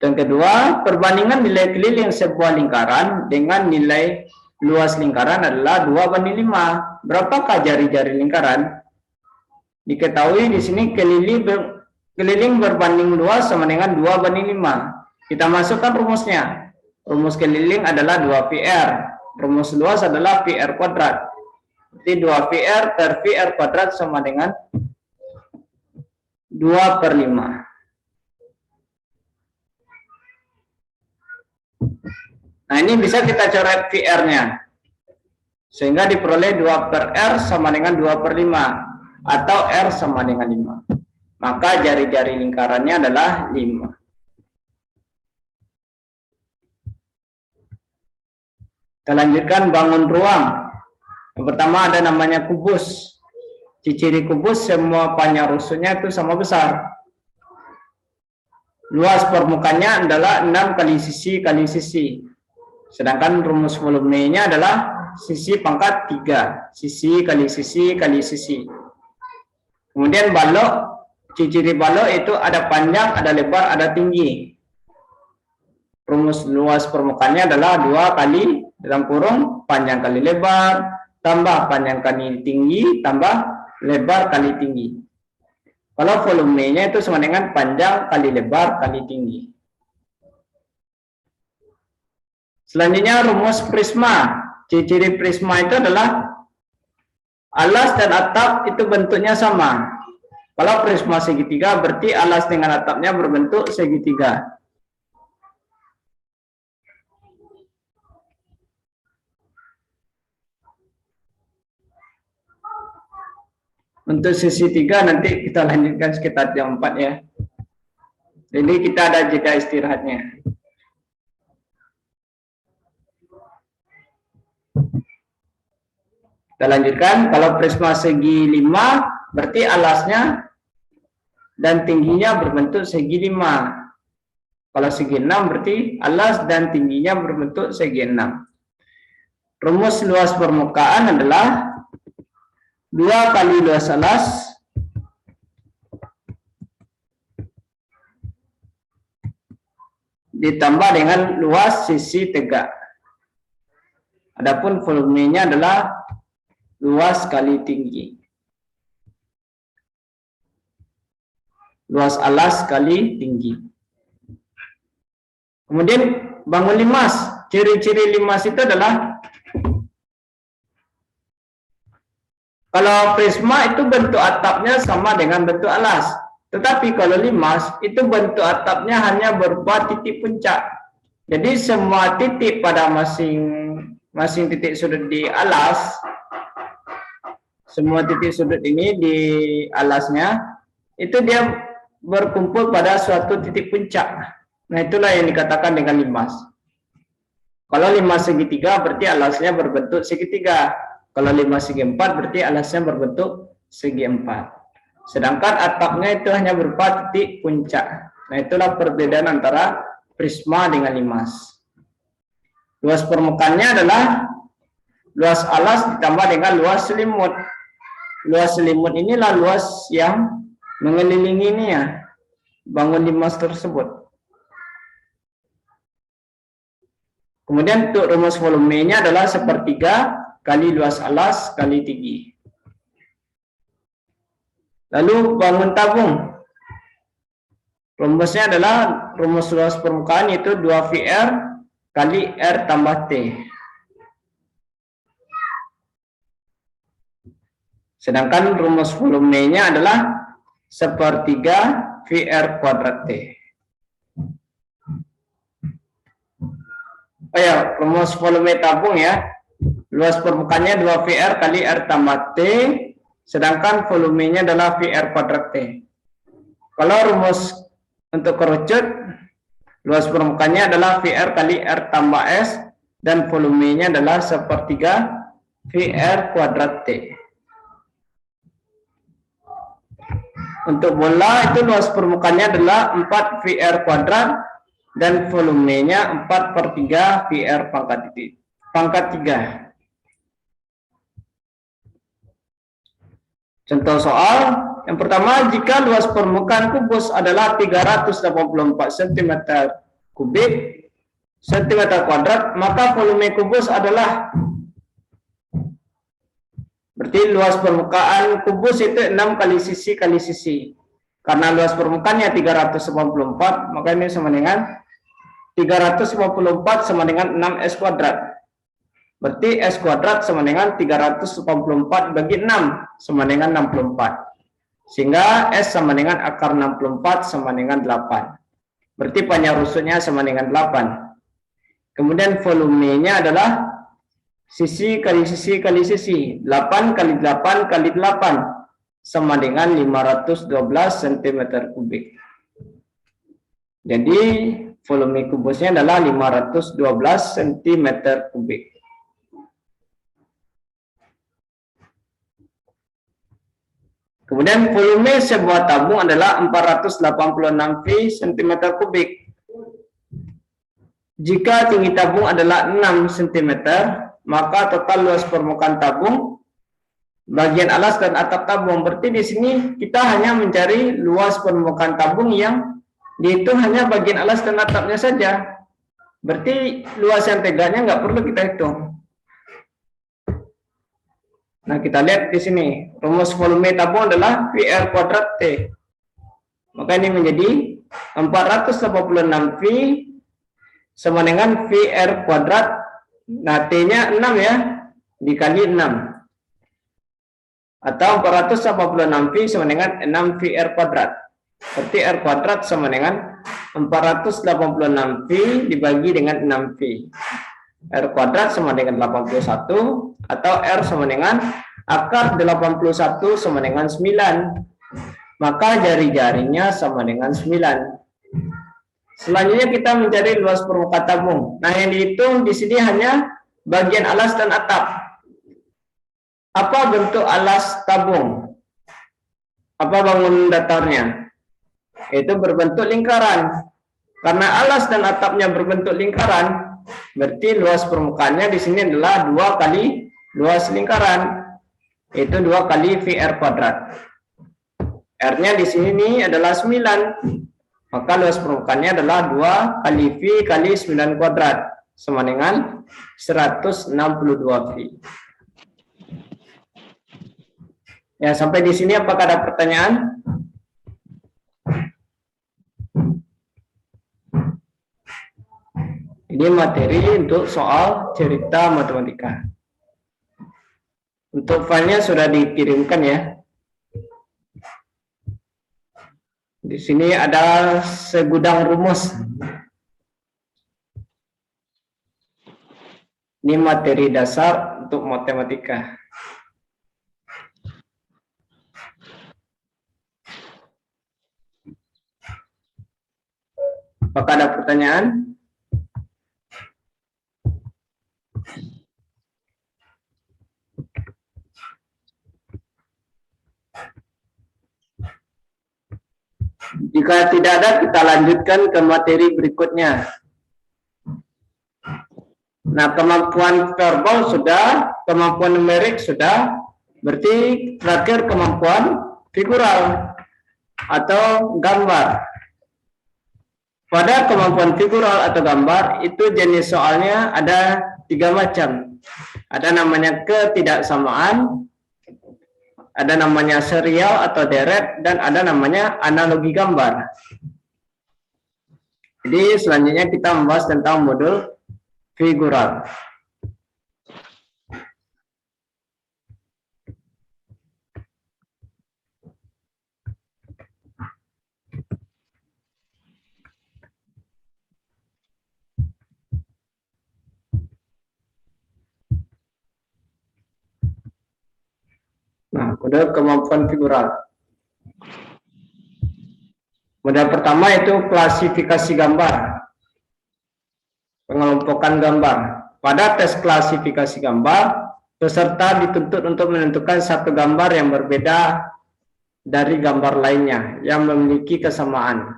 Speaker 1: Yang kedua, perbandingan nilai keliling sebuah lingkaran dengan nilai luas lingkaran adalah 2:5. Berapakah jari-jari lingkaran? Diketahui di sini keliling berbanding luas sama dengan 2:5. Kita masukkan rumusnya. Rumus keliling adalah 2VR. Rumus luas adalah VR kuadrat. Jadi 2VR per VR kuadrat sama dengan 2/5. Nah, ini bisa kita coret VR-nya. Sehingga diperoleh 2/R sama dengan 2/5. Atau R sama dengan 5. Maka jari-jari lingkarannya adalah 5. Kita lanjutkan bangun ruang. Yang pertama ada namanya kubus. Ciri kubus semua panjang rusuhnya itu sama besar. Luas permukaannya adalah 6 kali sisi. Sedangkan rumus volumenya adalah sisi pangkat 3. Sisi kali sisi. Kemudian balok, ciri balok itu ada panjang, ada lebar, ada tinggi. Rumus luas permukaannya adalah 2 kali dalam kurung panjang kali lebar, tambah panjang kali tinggi, tambah lebar kali tinggi. Kalau volumenya itu sama dengan panjang kali lebar kali tinggi. Selanjutnya rumus prisma. Ciri prisma itu adalah alas dan atap itu bentuknya sama. Kalau prisma segitiga berarti alas dengan atapnya berbentuk segitiga. Untuk sisi 3 nanti kita lanjutkan sekitar jam 4 ya. Jadi kita ada jeda istirahatnya. Kita lanjutkan, kalau prisma segi 5 berarti alasnya dan tingginya berbentuk segi 5. Kalau segi 6 berarti alas dan tingginya berbentuk segi 6. Rumus luas permukaan adalah 2 kali luas alas ditambah dengan luas sisi tegak. Adapun volumenya adalah luas kali tinggi. Luas alas kali tinggi. Kemudian bangun limas. Ciri-ciri limas itu adalah kalau prisma itu bentuk atapnya sama dengan bentuk alas. Tetapi kalau limas itu bentuk atapnya hanya berupa titik puncak. Jadi semua titik pada masing titik sudut di alas, semua titik sudut ini di alasnya itu dia berkumpul pada suatu titik puncak. Nah, itulah yang dikatakan dengan limas. Kalau limas segitiga berarti alasnya berbentuk segitiga. Kalau limas segi 4 berarti alasnya berbentuk segi 4. Sedangkan atapnya itu hanya berupa titik puncak. Nah, itulah perbedaan antara prisma dengan limas. Luas permukaannya adalah luas alas ditambah dengan luas selimut. Luas selimut inilah luas yang mengelilinginya, bangun limas tersebut. Kemudian untuk rumus volumenya adalah 1/3 kali luas alas kali tinggi. Lalu bangun tabung. Rumusnya adalah rumus luas permukaan yaitu 2VR kali R tambah T. Sedangkan rumus volumenya adalah 1/3 VR kuadrat T. Oh ya, rumus volume tabung ya. Luas permukaannya 2VR kali R tambah T, sedangkan volumenya adalah VR kuadrat T. Kalau rumus untuk kerucut, luas permukaannya adalah VR kali R tambah S, dan volumenya adalah 1/3 VR kuadrat T. Untuk bola itu luas permukaannya adalah 4 VR kuadrat dan volumenya 4/3 VR pangkat 3. Contoh soal yang pertama, jika luas permukaan kubus adalah 384 cm kubik cm², maka volume kubus adalah, berarti luas permukaan kubus itu 6 kali sisi. Karena luas permukaannya 354, maka ini sama dengan 354 sama dengan 6S². Berarti S² sama dengan 384 bagi 6 sama dengan 64. Sehingga S sama dengan akar 64 sama dengan 8. Berarti panjang rusuknya sama dengan 8. Kemudian volumenya adalah sisi kali sisi kali sisi. 8 kali 8 kali 8 sama dengan 512 cm3. Jadi volume kubusnya adalah 512 cm3. Kemudian volume sebuah tabung adalah 486 V cm3. Jika tinggi tabung adalah 6 cm, maka total luas permukaan tabung, bagian alas dan atap tabung. Berarti di sini kita hanya mencari luas permukaan tabung yang dihitung hanya bagian alas dan atapnya saja. Berarti luas yang tegaknya nggak perlu kita hitung. Nah, kita lihat di sini rumus volume tabung adalah VR² T. Maka ini menjadi 486 V sama dengan VR². Nah, T-nya 6 ya, dikali 6. Atau 486 V sama dengan 6 VR². Berarti R² sama dengan 486 V dibagi dengan 6 V. R² sama dengan 81, atau R sama dengan akar 81 sama dengan 9. Maka jari-jarinya sama dengan 9. Selanjutnya kita mencari luas permukaan tabung. Nah, yang dihitung di sini hanya bagian alas dan atap. Apa bentuk alas tabung? Apa bangunan datarnya? Itu berbentuk lingkaran. Karena alas dan atapnya berbentuk lingkaran, berarti luas permukaannya di sini adalah 2 kali luas lingkaran. Itu 2 kali VR². R-nya di sini adalah 9. Maka luas permukaannya adalah 2 kali V kali 9² sama dengan 162 V. Ya, sampai di sini apakah ada pertanyaan? Ini materi untuk soal cerita matematika. Untuk filenya sudah dikirimkan ya. Di sini ada segudang rumus. Ini materi dasar untuk matematika. Apakah ada pertanyaan? Jika tidak ada, kita lanjutkan ke materi berikutnya. Nah, kemampuan verbal sudah, kemampuan numerik sudah, berarti terakhir kemampuan figural atau gambar. Pada kemampuan figural atau gambar, itu jenis soalnya ada 3 macam. Ada namanya ketidaksamaan, ada namanya serial atau deret, dan ada namanya analogi gambar. Jadi selanjutnya kita membahas tentang modul figural. Nah, kode kemampuan figural. Model pertama itu klasifikasi gambar. Pengelompokan gambar. Pada tes klasifikasi gambar, peserta dituntut untuk menentukan satu gambar yang berbeda dari gambar lainnya yang memiliki kesamaan.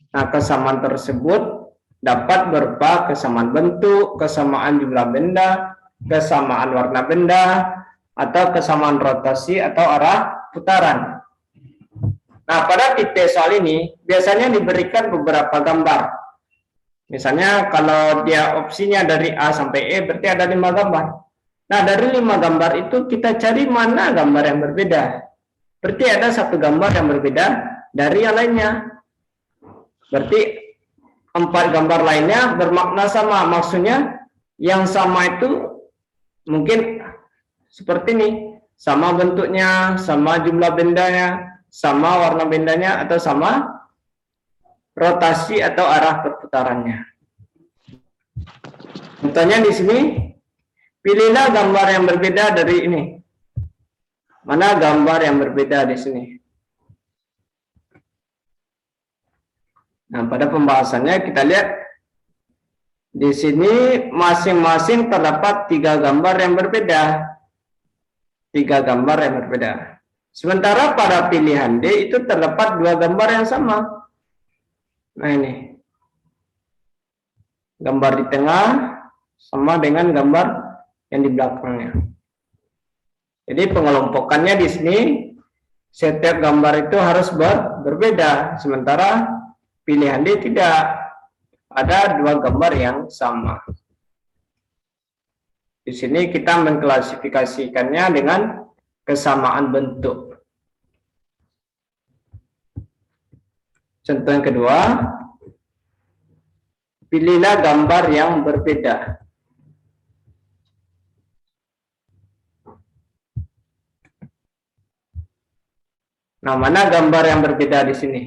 Speaker 1: Nah, kesamaan tersebut dapat berupa kesamaan bentuk, kesamaan jumlah benda, kesamaan warna benda, atau kesamaan rotasi atau arah putaran. Nah, pada titik soal ini biasanya diberikan beberapa gambar. Misalnya kalau dia opsinya dari A sampai E berarti ada 5 gambar. Nah, dari 5 gambar itu kita cari mana gambar yang berbeda. Berarti ada satu gambar yang berbeda dari yang lainnya. Berarti 4 gambar lainnya bermakna sama. Maksudnya yang sama itu mungkin seperti ini. Sama bentuknya, sama jumlah bendanya, sama warna bendanya, atau sama rotasi atau arah perputarannya. Contohnya di sini, pilihlah gambar yang berbeda dari ini. Mana gambar yang berbeda di sini? Nah, pada pembahasannya kita lihat di sini masing-masing terdapat 3 gambar yang berbeda. 3 gambar yang berbeda. Sementara pada pilihan D itu terdapat 2 gambar yang sama. Nah, ini. Gambar di tengah sama dengan gambar yang di belakangnya. Jadi pengelompokannya di sini setiap gambar itu harus berbeda. Sementara pilihan D tidak, ada 2 gambar yang sama. Di sini kita mengklasifikasikannya dengan kesamaan bentuk. Contoh yang kedua, pilihlah gambar yang berbeda. Nah, mana gambar yang berbeda di sini?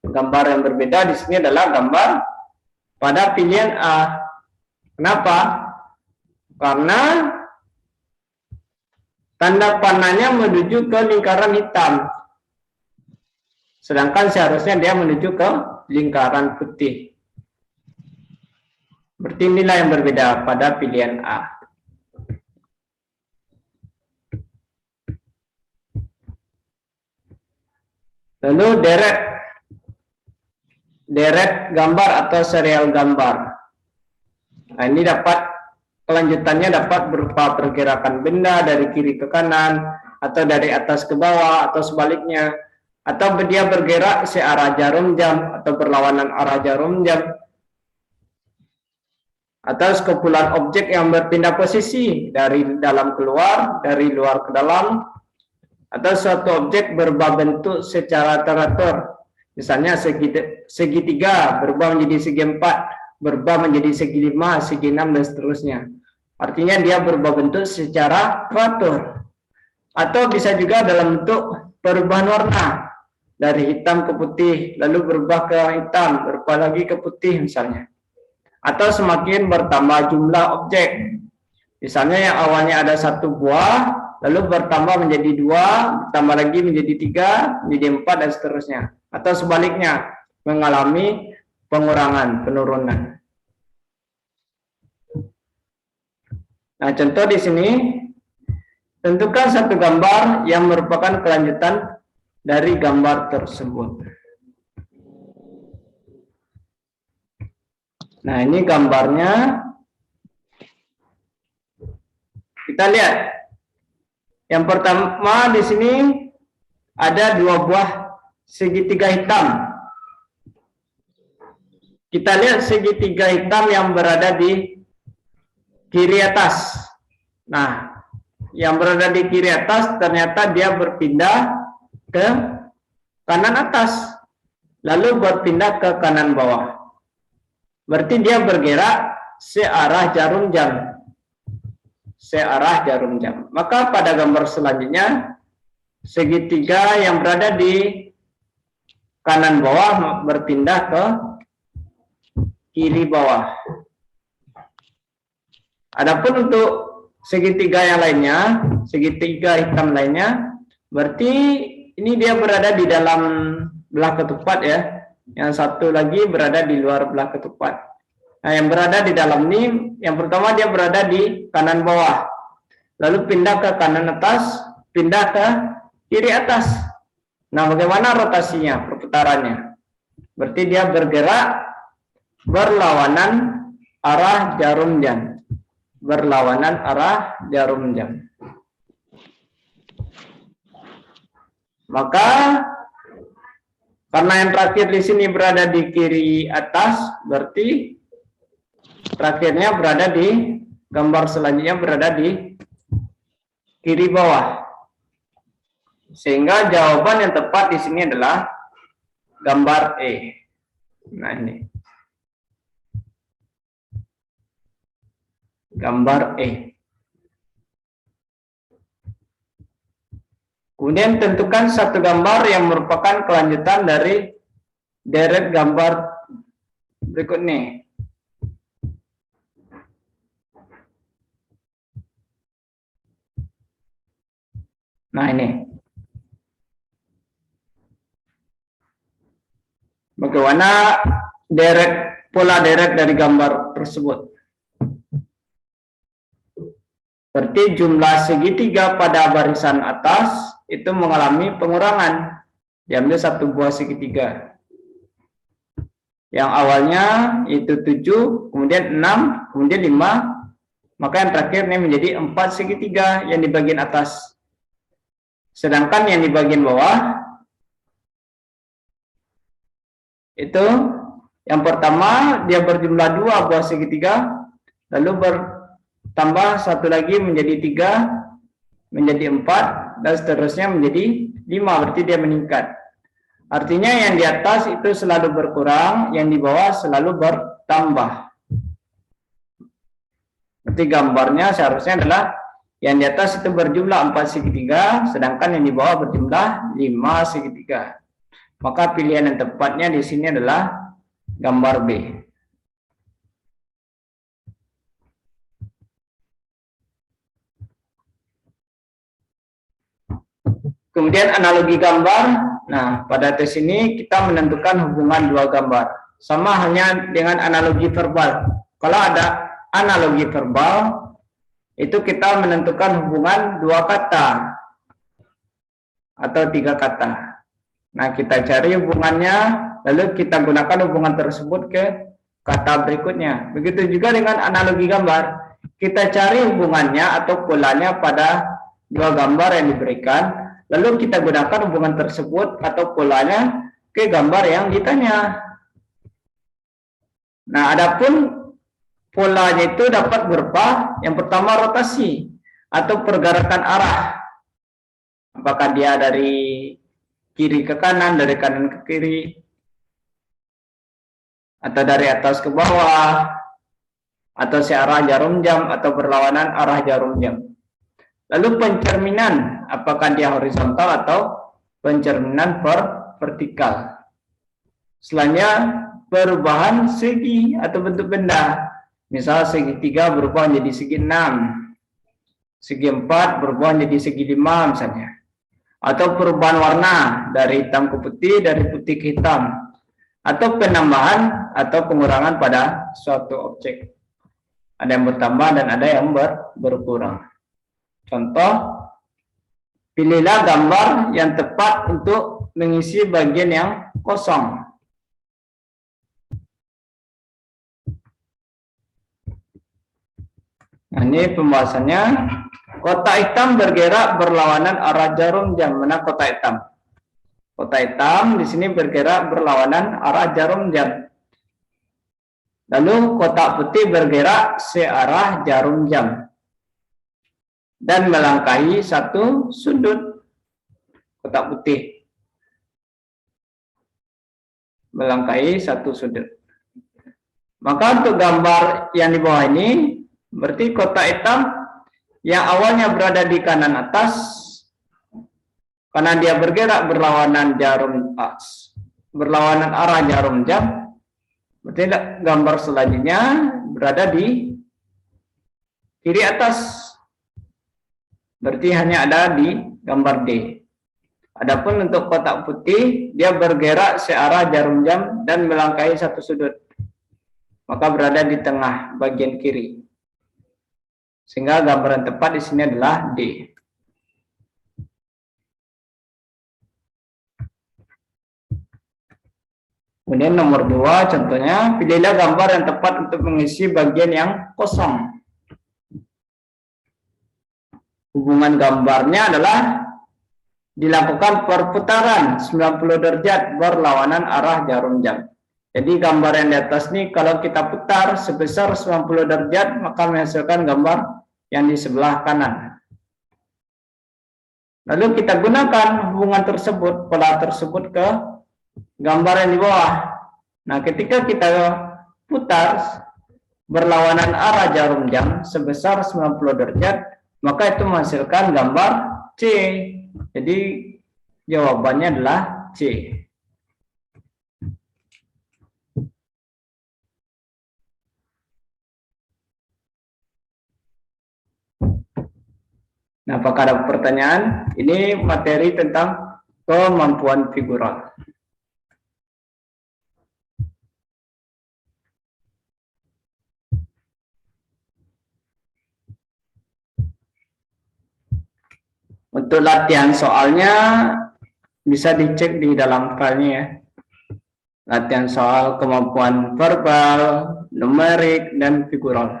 Speaker 1: Gambar yang berbeda di sini adalah gambar pada pilihan A. Kenapa? Karena tanda panahnya menuju ke lingkaran hitam. Sedangkan seharusnya dia menuju ke lingkaran putih. Berarti inilah yang berbeda pada pilihan A. Lalu deret gambar atau serial gambar. Nah, ini kelanjutannya dapat berupa pergerakan benda dari kiri ke kanan, atau dari atas ke bawah, atau sebaliknya, atau dia bergerak searah jarum jam, atau berlawanan arah jarum jam, atau sekumpulan objek yang berpindah posisi dari dalam keluar, dari luar ke dalam, atau suatu objek berubah bentuk secara teratur. Misalnya segitiga berubah menjadi segi 4, berubah menjadi segi 5, segi 6, dan seterusnya. Artinya dia berubah bentuk secara teratur. Atau bisa juga dalam bentuk perubahan warna. Dari hitam ke putih, lalu berubah ke hitam, berubah lagi ke putih misalnya. Atau semakin bertambah jumlah objek. Misalnya yang awalnya ada 1 buah, lalu bertambah menjadi 2, bertambah lagi menjadi 3, menjadi 4, dan seterusnya. Atau sebaliknya, mengalami pengurangan, penurunan. Nah, contoh di sini, tentukan satu gambar yang merupakan kelanjutan dari gambar tersebut. Nah, ini gambarnya. Kita lihat. Yang pertama di sini ada 2 buah segitiga hitam. Kita lihat segitiga hitam yang berada di kiri atas. Nah, yang berada di kiri atas ternyata dia berpindah ke kanan atas, lalu berpindah ke kanan bawah. Berarti dia bergerak searah jarum jam. Searah jarum jam. Maka pada gambar selanjutnya, segitiga yang berada di kanan bawah berpindah ke kiri bawah. Adapun untuk segitiga yang lainnya, segitiga hitam lainnya, berarti ini dia berada di dalam belah ketupat ya. Yang satu lagi berada di luar belah ketupat. Nah, yang berada di dalam ini, yang pertama dia berada di kanan bawah. Lalu pindah ke kanan atas, pindah ke kiri atas. Nah, bagaimana rotasinya, perputarannya? Berarti dia bergerak berlawanan arah jarum jam. Berlawanan arah jarum jam. Maka karena yang terakhir di sini berada di kiri atas, berarti terakhirnya berada di gambar selanjutnya berada di kiri bawah. Sehingga jawaban yang tepat di sini adalah gambar E. Nah, ini. Gambar E. Kemudian tentukan satu gambar yang merupakan kelanjutan dari deret gambar berikut ini. Nah, ini. Bagaimana pola deret dari gambar tersebut? Berarti jumlah segitiga pada barisan atas itu mengalami pengurangan. Diambil satu buah segitiga. Yang awalnya itu 7, kemudian 6, kemudian 5. Maka yang terakhir ini menjadi 4 segitiga yang di bagian atas. Sedangkan yang di bagian bawah itu yang pertama dia berjumlah 2 buah segitiga, lalu bertambah satu lagi menjadi 3, menjadi 4, dan seterusnya menjadi 5, berarti dia meningkat. Artinya yang di atas itu selalu berkurang, yang di bawah selalu bertambah. Berarti gambarnya seharusnya adalah yang di atas itu berjumlah 4 segitiga, sedangkan yang di bawah berjumlah 5 segitiga. Maka pilihan yang tepatnya di sini adalah gambar B. Kemudian analogi gambar. Nah, pada tes ini kita menentukan hubungan dua gambar. Sama hanya dengan analogi verbal. Kalau ada analogi verbal, itu kita menentukan hubungan 2 kata atau 3 kata. Nah, kita cari hubungannya, lalu kita gunakan hubungan tersebut ke kata berikutnya. Begitu juga dengan analogi gambar. Kita cari hubungannya atau polanya pada 2 gambar yang diberikan, lalu kita gunakan hubungan tersebut atau polanya ke gambar yang ditanya. Nah, adapun polanya itu dapat berupa yang pertama rotasi atau pergerakan arah. Apakah dia dari kiri ke kanan, dari kanan ke kiri, atau dari atas ke bawah, atau searah jarum jam, atau berlawanan arah jarum jam. Lalu pencerminan, apakah dia horizontal atau pencerminan vertikal. Selanjutnya perubahan segi atau bentuk benda. Misal segitiga berubah menjadi segi 6, segi 4 berubah menjadi segi 5 misalnya. Atau perubahan warna dari hitam ke putih, dari putih ke hitam. Atau penambahan atau pengurangan pada suatu objek. Ada yang bertambah dan ada yang berkurang. Contoh, pilihlah gambar yang tepat untuk mengisi bagian yang kosong. Nah, ini pembahasannya. Kotak hitam bergerak berlawanan arah jarum jam. Mana kotak hitam? Kotak hitam di sini bergerak berlawanan arah jarum jam. Lalu kotak putih bergerak searah jarum jam dan melangkahi satu sudut. Kotak putih melangkahi satu sudut. Maka untuk gambar yang di bawah ini, berarti kotak hitam yang awalnya berada di kanan atas, karena dia bergerak berlawanan berlawanan arah jarum jam, berarti gambar selanjutnya berada di kiri atas. Berarti hanya ada di gambar D. Adapun untuk kotak putih, dia bergerak searah jarum jam dan melangkahi satu sudut. Maka berada di tengah bagian kiri. Sehingga gambaran tepat di sini adalah D. Kemudian nomor 2 contohnya, pilihlah gambar yang tepat untuk mengisi bagian yang kosong. Hubungan gambarnya adalah dilakukan perputaran 90 derajat berlawanan arah jarum jam. Jadi gambar yang di atas ini kalau kita putar sebesar 90 derajat maka menghasilkan gambar yang di sebelah kanan. Lalu kita gunakan hubungan tersebut, pola tersebut ke gambar yang di bawah. Nah, ketika kita putar berlawanan arah jarum jam sebesar 90 derajat, maka itu menghasilkan gambar C. Jadi jawabannya adalah C. Nah, apakah ada pertanyaan? Ini materi tentang kemampuan figural. Untuk latihan soalnya bisa dicek di dalam filenya ya. Latihan soal kemampuan verbal, numerik, dan figural.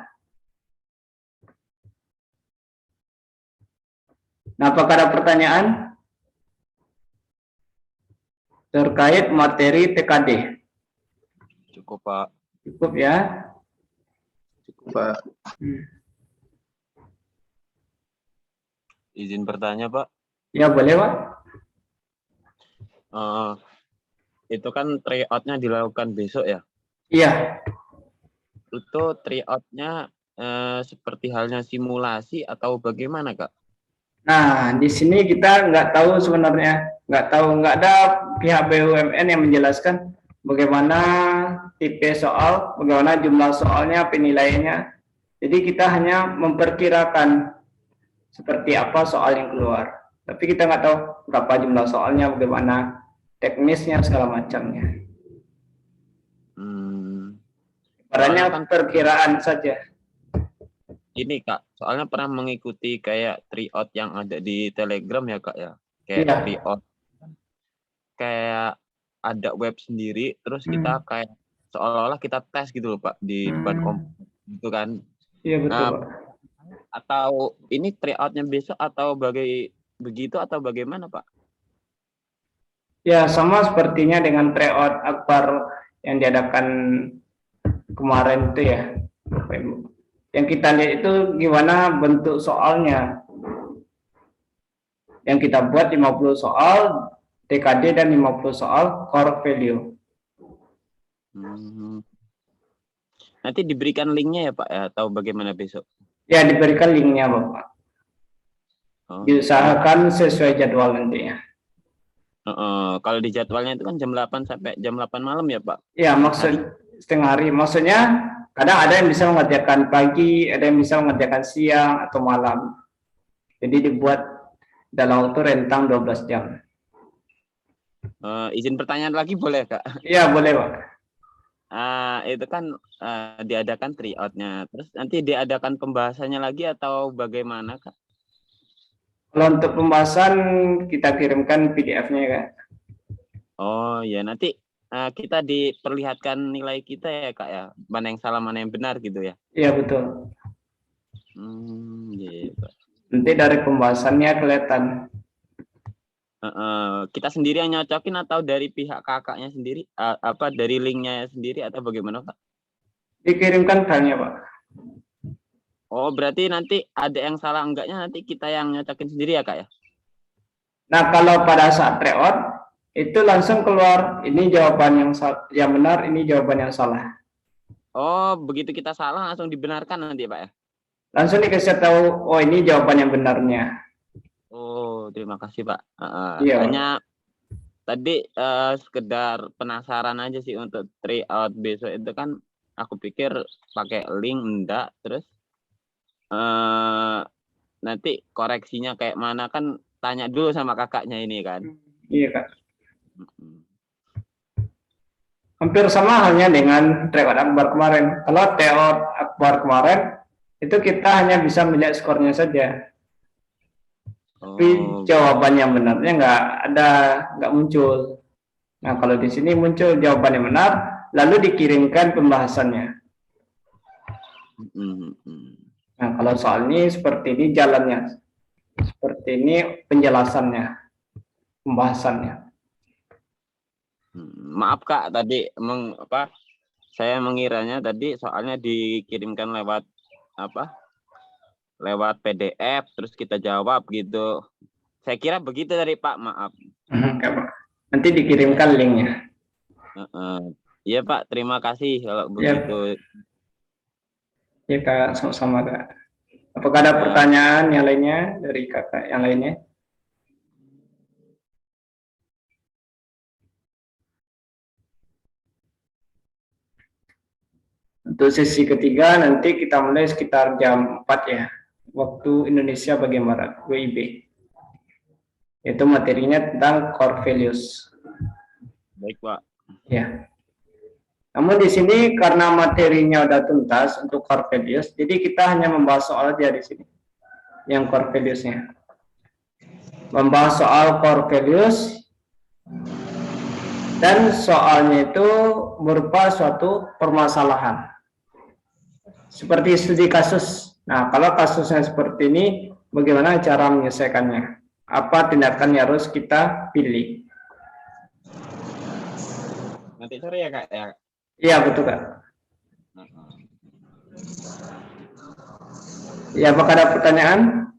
Speaker 1: Nah, apakah ada pertanyaan terkait materi TKD?
Speaker 3: Cukup, Pak.
Speaker 1: Cukup ya.
Speaker 3: Cukup, Pak. Izin bertanya, Pak.
Speaker 1: Ya, boleh, Pak.
Speaker 3: Itu kan tryout-nya dilakukan besok ya?
Speaker 1: Iya.
Speaker 3: Itu tryout-nya seperti halnya simulasi atau bagaimana, Kak?
Speaker 1: Nah, di sini kita nggak tahu sebenarnya, nggak ada pihak BUMN yang menjelaskan bagaimana tipe soal, bagaimana jumlah soalnya, penilaiannya. Jadi kita hanya memperkirakan seperti apa soal yang keluar. Tapi kita nggak tahu berapa jumlah soalnya, bagaimana teknisnya, segala macamnya. Caranya kan perkiraan saja.
Speaker 3: Ini, Kak, soalnya pernah mengikuti kayak tryout yang ada di Telegram ya, Kak ya. Kayak
Speaker 1: Iya.
Speaker 3: tryout. Kayak ada web sendiri, terus kita kayak seolah-olah kita tes gitu loh, Pak, di depan komputer gitu kan.
Speaker 1: Iya, betul, Pak.
Speaker 3: Atau ini tryout-nya besok atau begitu atau bagaimana, Pak?
Speaker 1: Ya, sama sepertinya dengan tryout akbar yang diadakan kemarin itu ya. Yang kita lihat itu gimana bentuk soalnya. Yang kita buat 50 soal TKD dan 50 soal core value.
Speaker 3: Nanti diberikan linknya ya, Pak ya, atau bagaimana besok?
Speaker 1: Ya, diberikan linknya, Bapak. Diusahakan sesuai jadwal nantinya.
Speaker 3: Kalau di jadwalnya itu kan jam 8 sampai jam 8 malam ya, Pak?
Speaker 1: Ya, maksud setengah hari. Maksudnya kadang ada yang bisa mengerjakan pagi, ada yang bisa mengerjakan siang atau malam. Jadi dibuat dalam waktu rentang 12 jam.
Speaker 3: Izin pertanyaan lagi boleh, Kak?
Speaker 1: Iya, boleh, Pak.
Speaker 3: Itu kan diadakan tryout-nya. Terus nanti diadakan pembahasannya lagi atau bagaimana, Kak?
Speaker 1: Kalau untuk pembahasan kita kirimkan PDF-nya, Kak.
Speaker 3: Oh ya, nanti kita diperlihatkan nilai kita ya, Kak ya. Mana yang salah, mana yang benar gitu ya.
Speaker 1: Iya, betul.
Speaker 3: Gitu.
Speaker 1: Nanti dari pembahasannya kelihatan.
Speaker 3: Kita sendiri yang nyocokin atau dari pihak kakaknya sendiri? Dari linknya sendiri atau bagaimana, Pak?
Speaker 1: Dikirimkan filenya, Pak.
Speaker 3: Oh, berarti nanti ada yang salah enggaknya nanti kita yang nyocokin sendiri ya, Kak ya?
Speaker 1: Nah, kalau pada saat tryout itu langsung keluar ini jawaban yang benar, ini jawaban yang salah.
Speaker 3: Oh, begitu kita salah langsung dibenarkan nanti, Pak ya?
Speaker 1: Langsung dikasih tahu, oh ini jawaban yang benarnya.
Speaker 3: Oh, terima kasih, Pak.
Speaker 1: Iya.
Speaker 3: Hanya tadi sekedar penasaran aja sih untuk tryout besok itu kan aku pikir pakai link enggak, terus nanti koreksinya kayak mana kan tanya dulu sama kakaknya ini kan.
Speaker 1: Iya, Kak. Hampir sama halnya dengan tryout akbar kemarin. Kalau tryout akbar kemarin itu kita hanya bisa melihat skornya saja. Tapi jawaban yang benarnya nggak muncul. Nah, kalau di sini muncul jawaban yang benar, lalu dikirimkan pembahasannya. Nah, kalau soal ini seperti ini jalannya, seperti ini penjelasannya. pembahasannya.
Speaker 3: Maaf Kak, tadi saya mengiranya tadi soalnya dikirimkan lewat lewat PDF terus kita jawab gitu. Saya kira begitu tadi Pak, maaf.
Speaker 1: Enggak, Pak. Nanti dikirimkan linknya.
Speaker 3: Iya Pak, terima kasih kalau
Speaker 1: Ya.
Speaker 3: begitu.
Speaker 1: Ya Kak, sama-sama Kak. Apakah ada pertanyaan yang lainnya dari kakak yang lainnya? Untuk sesi ketiga nanti kita mulai sekitar jam 4 ya, waktu Indonesia bagian Barat, WIB. Itu materinya tentang core values.
Speaker 3: Baik Pak.
Speaker 1: Ya. Namun di sini karena materinya udah tuntas untuk core values, jadi kita hanya membahas soal aja di sini, yang core values-nya. Membahas soal core values dan soalnya itu berupa suatu permasalahan. Seperti studi kasus. Nah, kalau kasusnya seperti ini, bagaimana cara menyelesaikannya? Apa tindakan yang harus kita pilih?
Speaker 3: Nanti sore ya Kak ya.
Speaker 1: Iya, betul Kak. Ya, apakah ada pertanyaan?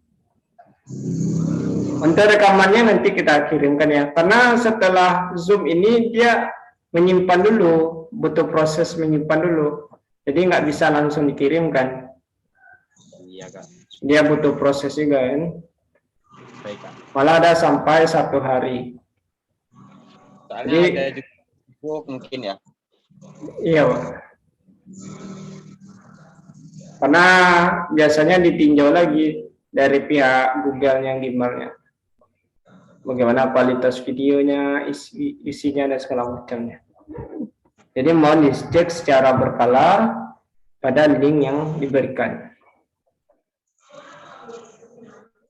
Speaker 1: Untuk rekamannya nanti kita kirimkan ya. Karena setelah Zoom ini dia menyimpan dulu, butuh proses menyimpan dulu. Jadi nggak bisa langsung dikirimkan.
Speaker 3: Iya Kak.
Speaker 1: Dia butuh proses juga kan.
Speaker 3: Baik Kak.
Speaker 1: Malah ada sampai 1 hari.
Speaker 3: Soalnya
Speaker 1: Jadi,
Speaker 3: ada juga mungkin ya.
Speaker 1: iya Pak. Karena biasanya ditinjau lagi dari pihak Google yang Gimbalnya. Bagaimana kualitas videonya, isinya dan segala macamnya. Jadi mohon dicek secara berkala pada link yang diberikan.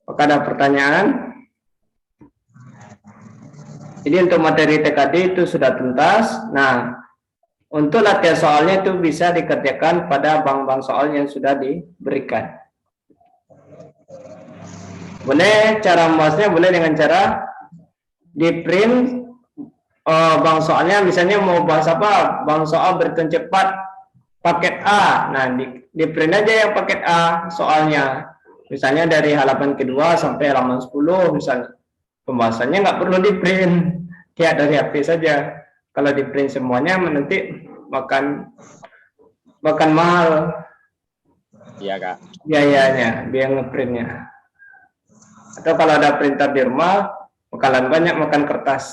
Speaker 1: Apakah ada pertanyaan? Jadi untuk materi TKD itu sudah tuntas. Nah, untuk latihan soalnya itu bisa dikerjakan pada bank-bank soal yang sudah diberikan. Boleh cara membahasnya, boleh dengan cara di print bank soalnya, misalnya mau bahas apa, bank soal berhitung cepat paket A. Nah, di print aja yang paket A soalnya. Misalnya dari halaman kedua sampai halaman 10 misalnya. Pembahasannya nggak perlu di print, kayak dari HP saja. Kalau di print semuanya nanti makan mahal.
Speaker 3: Iya Kak.
Speaker 1: Biayanya, biaya ngeprintnya. Atau kalau ada printer di rumah, bakalan banyak makan kertas.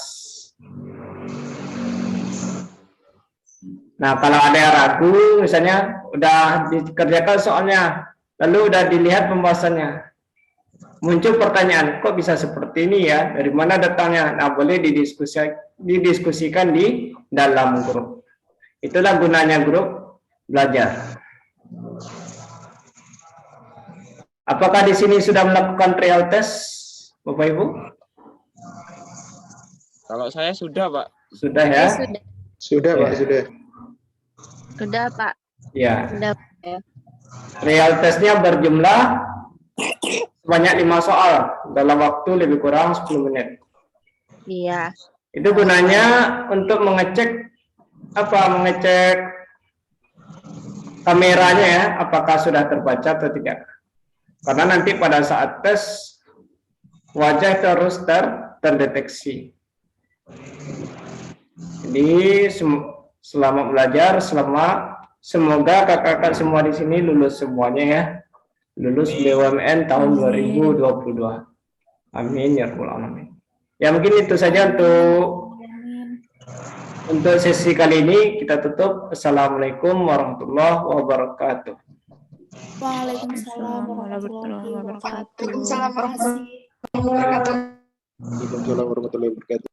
Speaker 1: Nah, kalau ada yang ragu, misalnya udah dikerjakan soalnya, lalu udah dilihat pembahasannya, muncul pertanyaan, kok bisa seperti ini ya? Dari mana datangnya? Nah, boleh didiskusikan di dalam grup. Itulah gunanya grup belajar. Apakah di sini sudah melakukan trial test, Bapak Ibu?
Speaker 3: Kalau saya sudah Pak.
Speaker 1: Sudah ya?
Speaker 4: Sudah Pak,
Speaker 1: Ya.
Speaker 4: sudah.
Speaker 2: Sudah Pak.
Speaker 1: Ya.
Speaker 2: Sudah ya.
Speaker 1: Trial testnya berjumlah sebanyak 5 soal dalam waktu lebih kurang 10 menit.
Speaker 2: Iya.
Speaker 1: Itu gunanya untuk mengecek mengecek kameranya ya, apakah sudah terbaca atau tidak. Karena nanti pada saat tes wajah terus terdeteksi. Jadi selama belajar, semoga kakak-kakak semua di sini lulus semuanya ya. Lulus BUMN tahun 2022. Amin ya rabbal alamin. Ya mungkin itu saja untuk sesi kali ini. Kita tutup. Assalamualaikum warahmatullahi wabarakatuh.
Speaker 5: Waalaikumsalam warahmatullahi wabarakatuh.
Speaker 2: Waalaikumsalam warahmatullahi
Speaker 5: Terima kasih.
Speaker 4: Waalaikumsalam warahmatullahi wabarakatuh.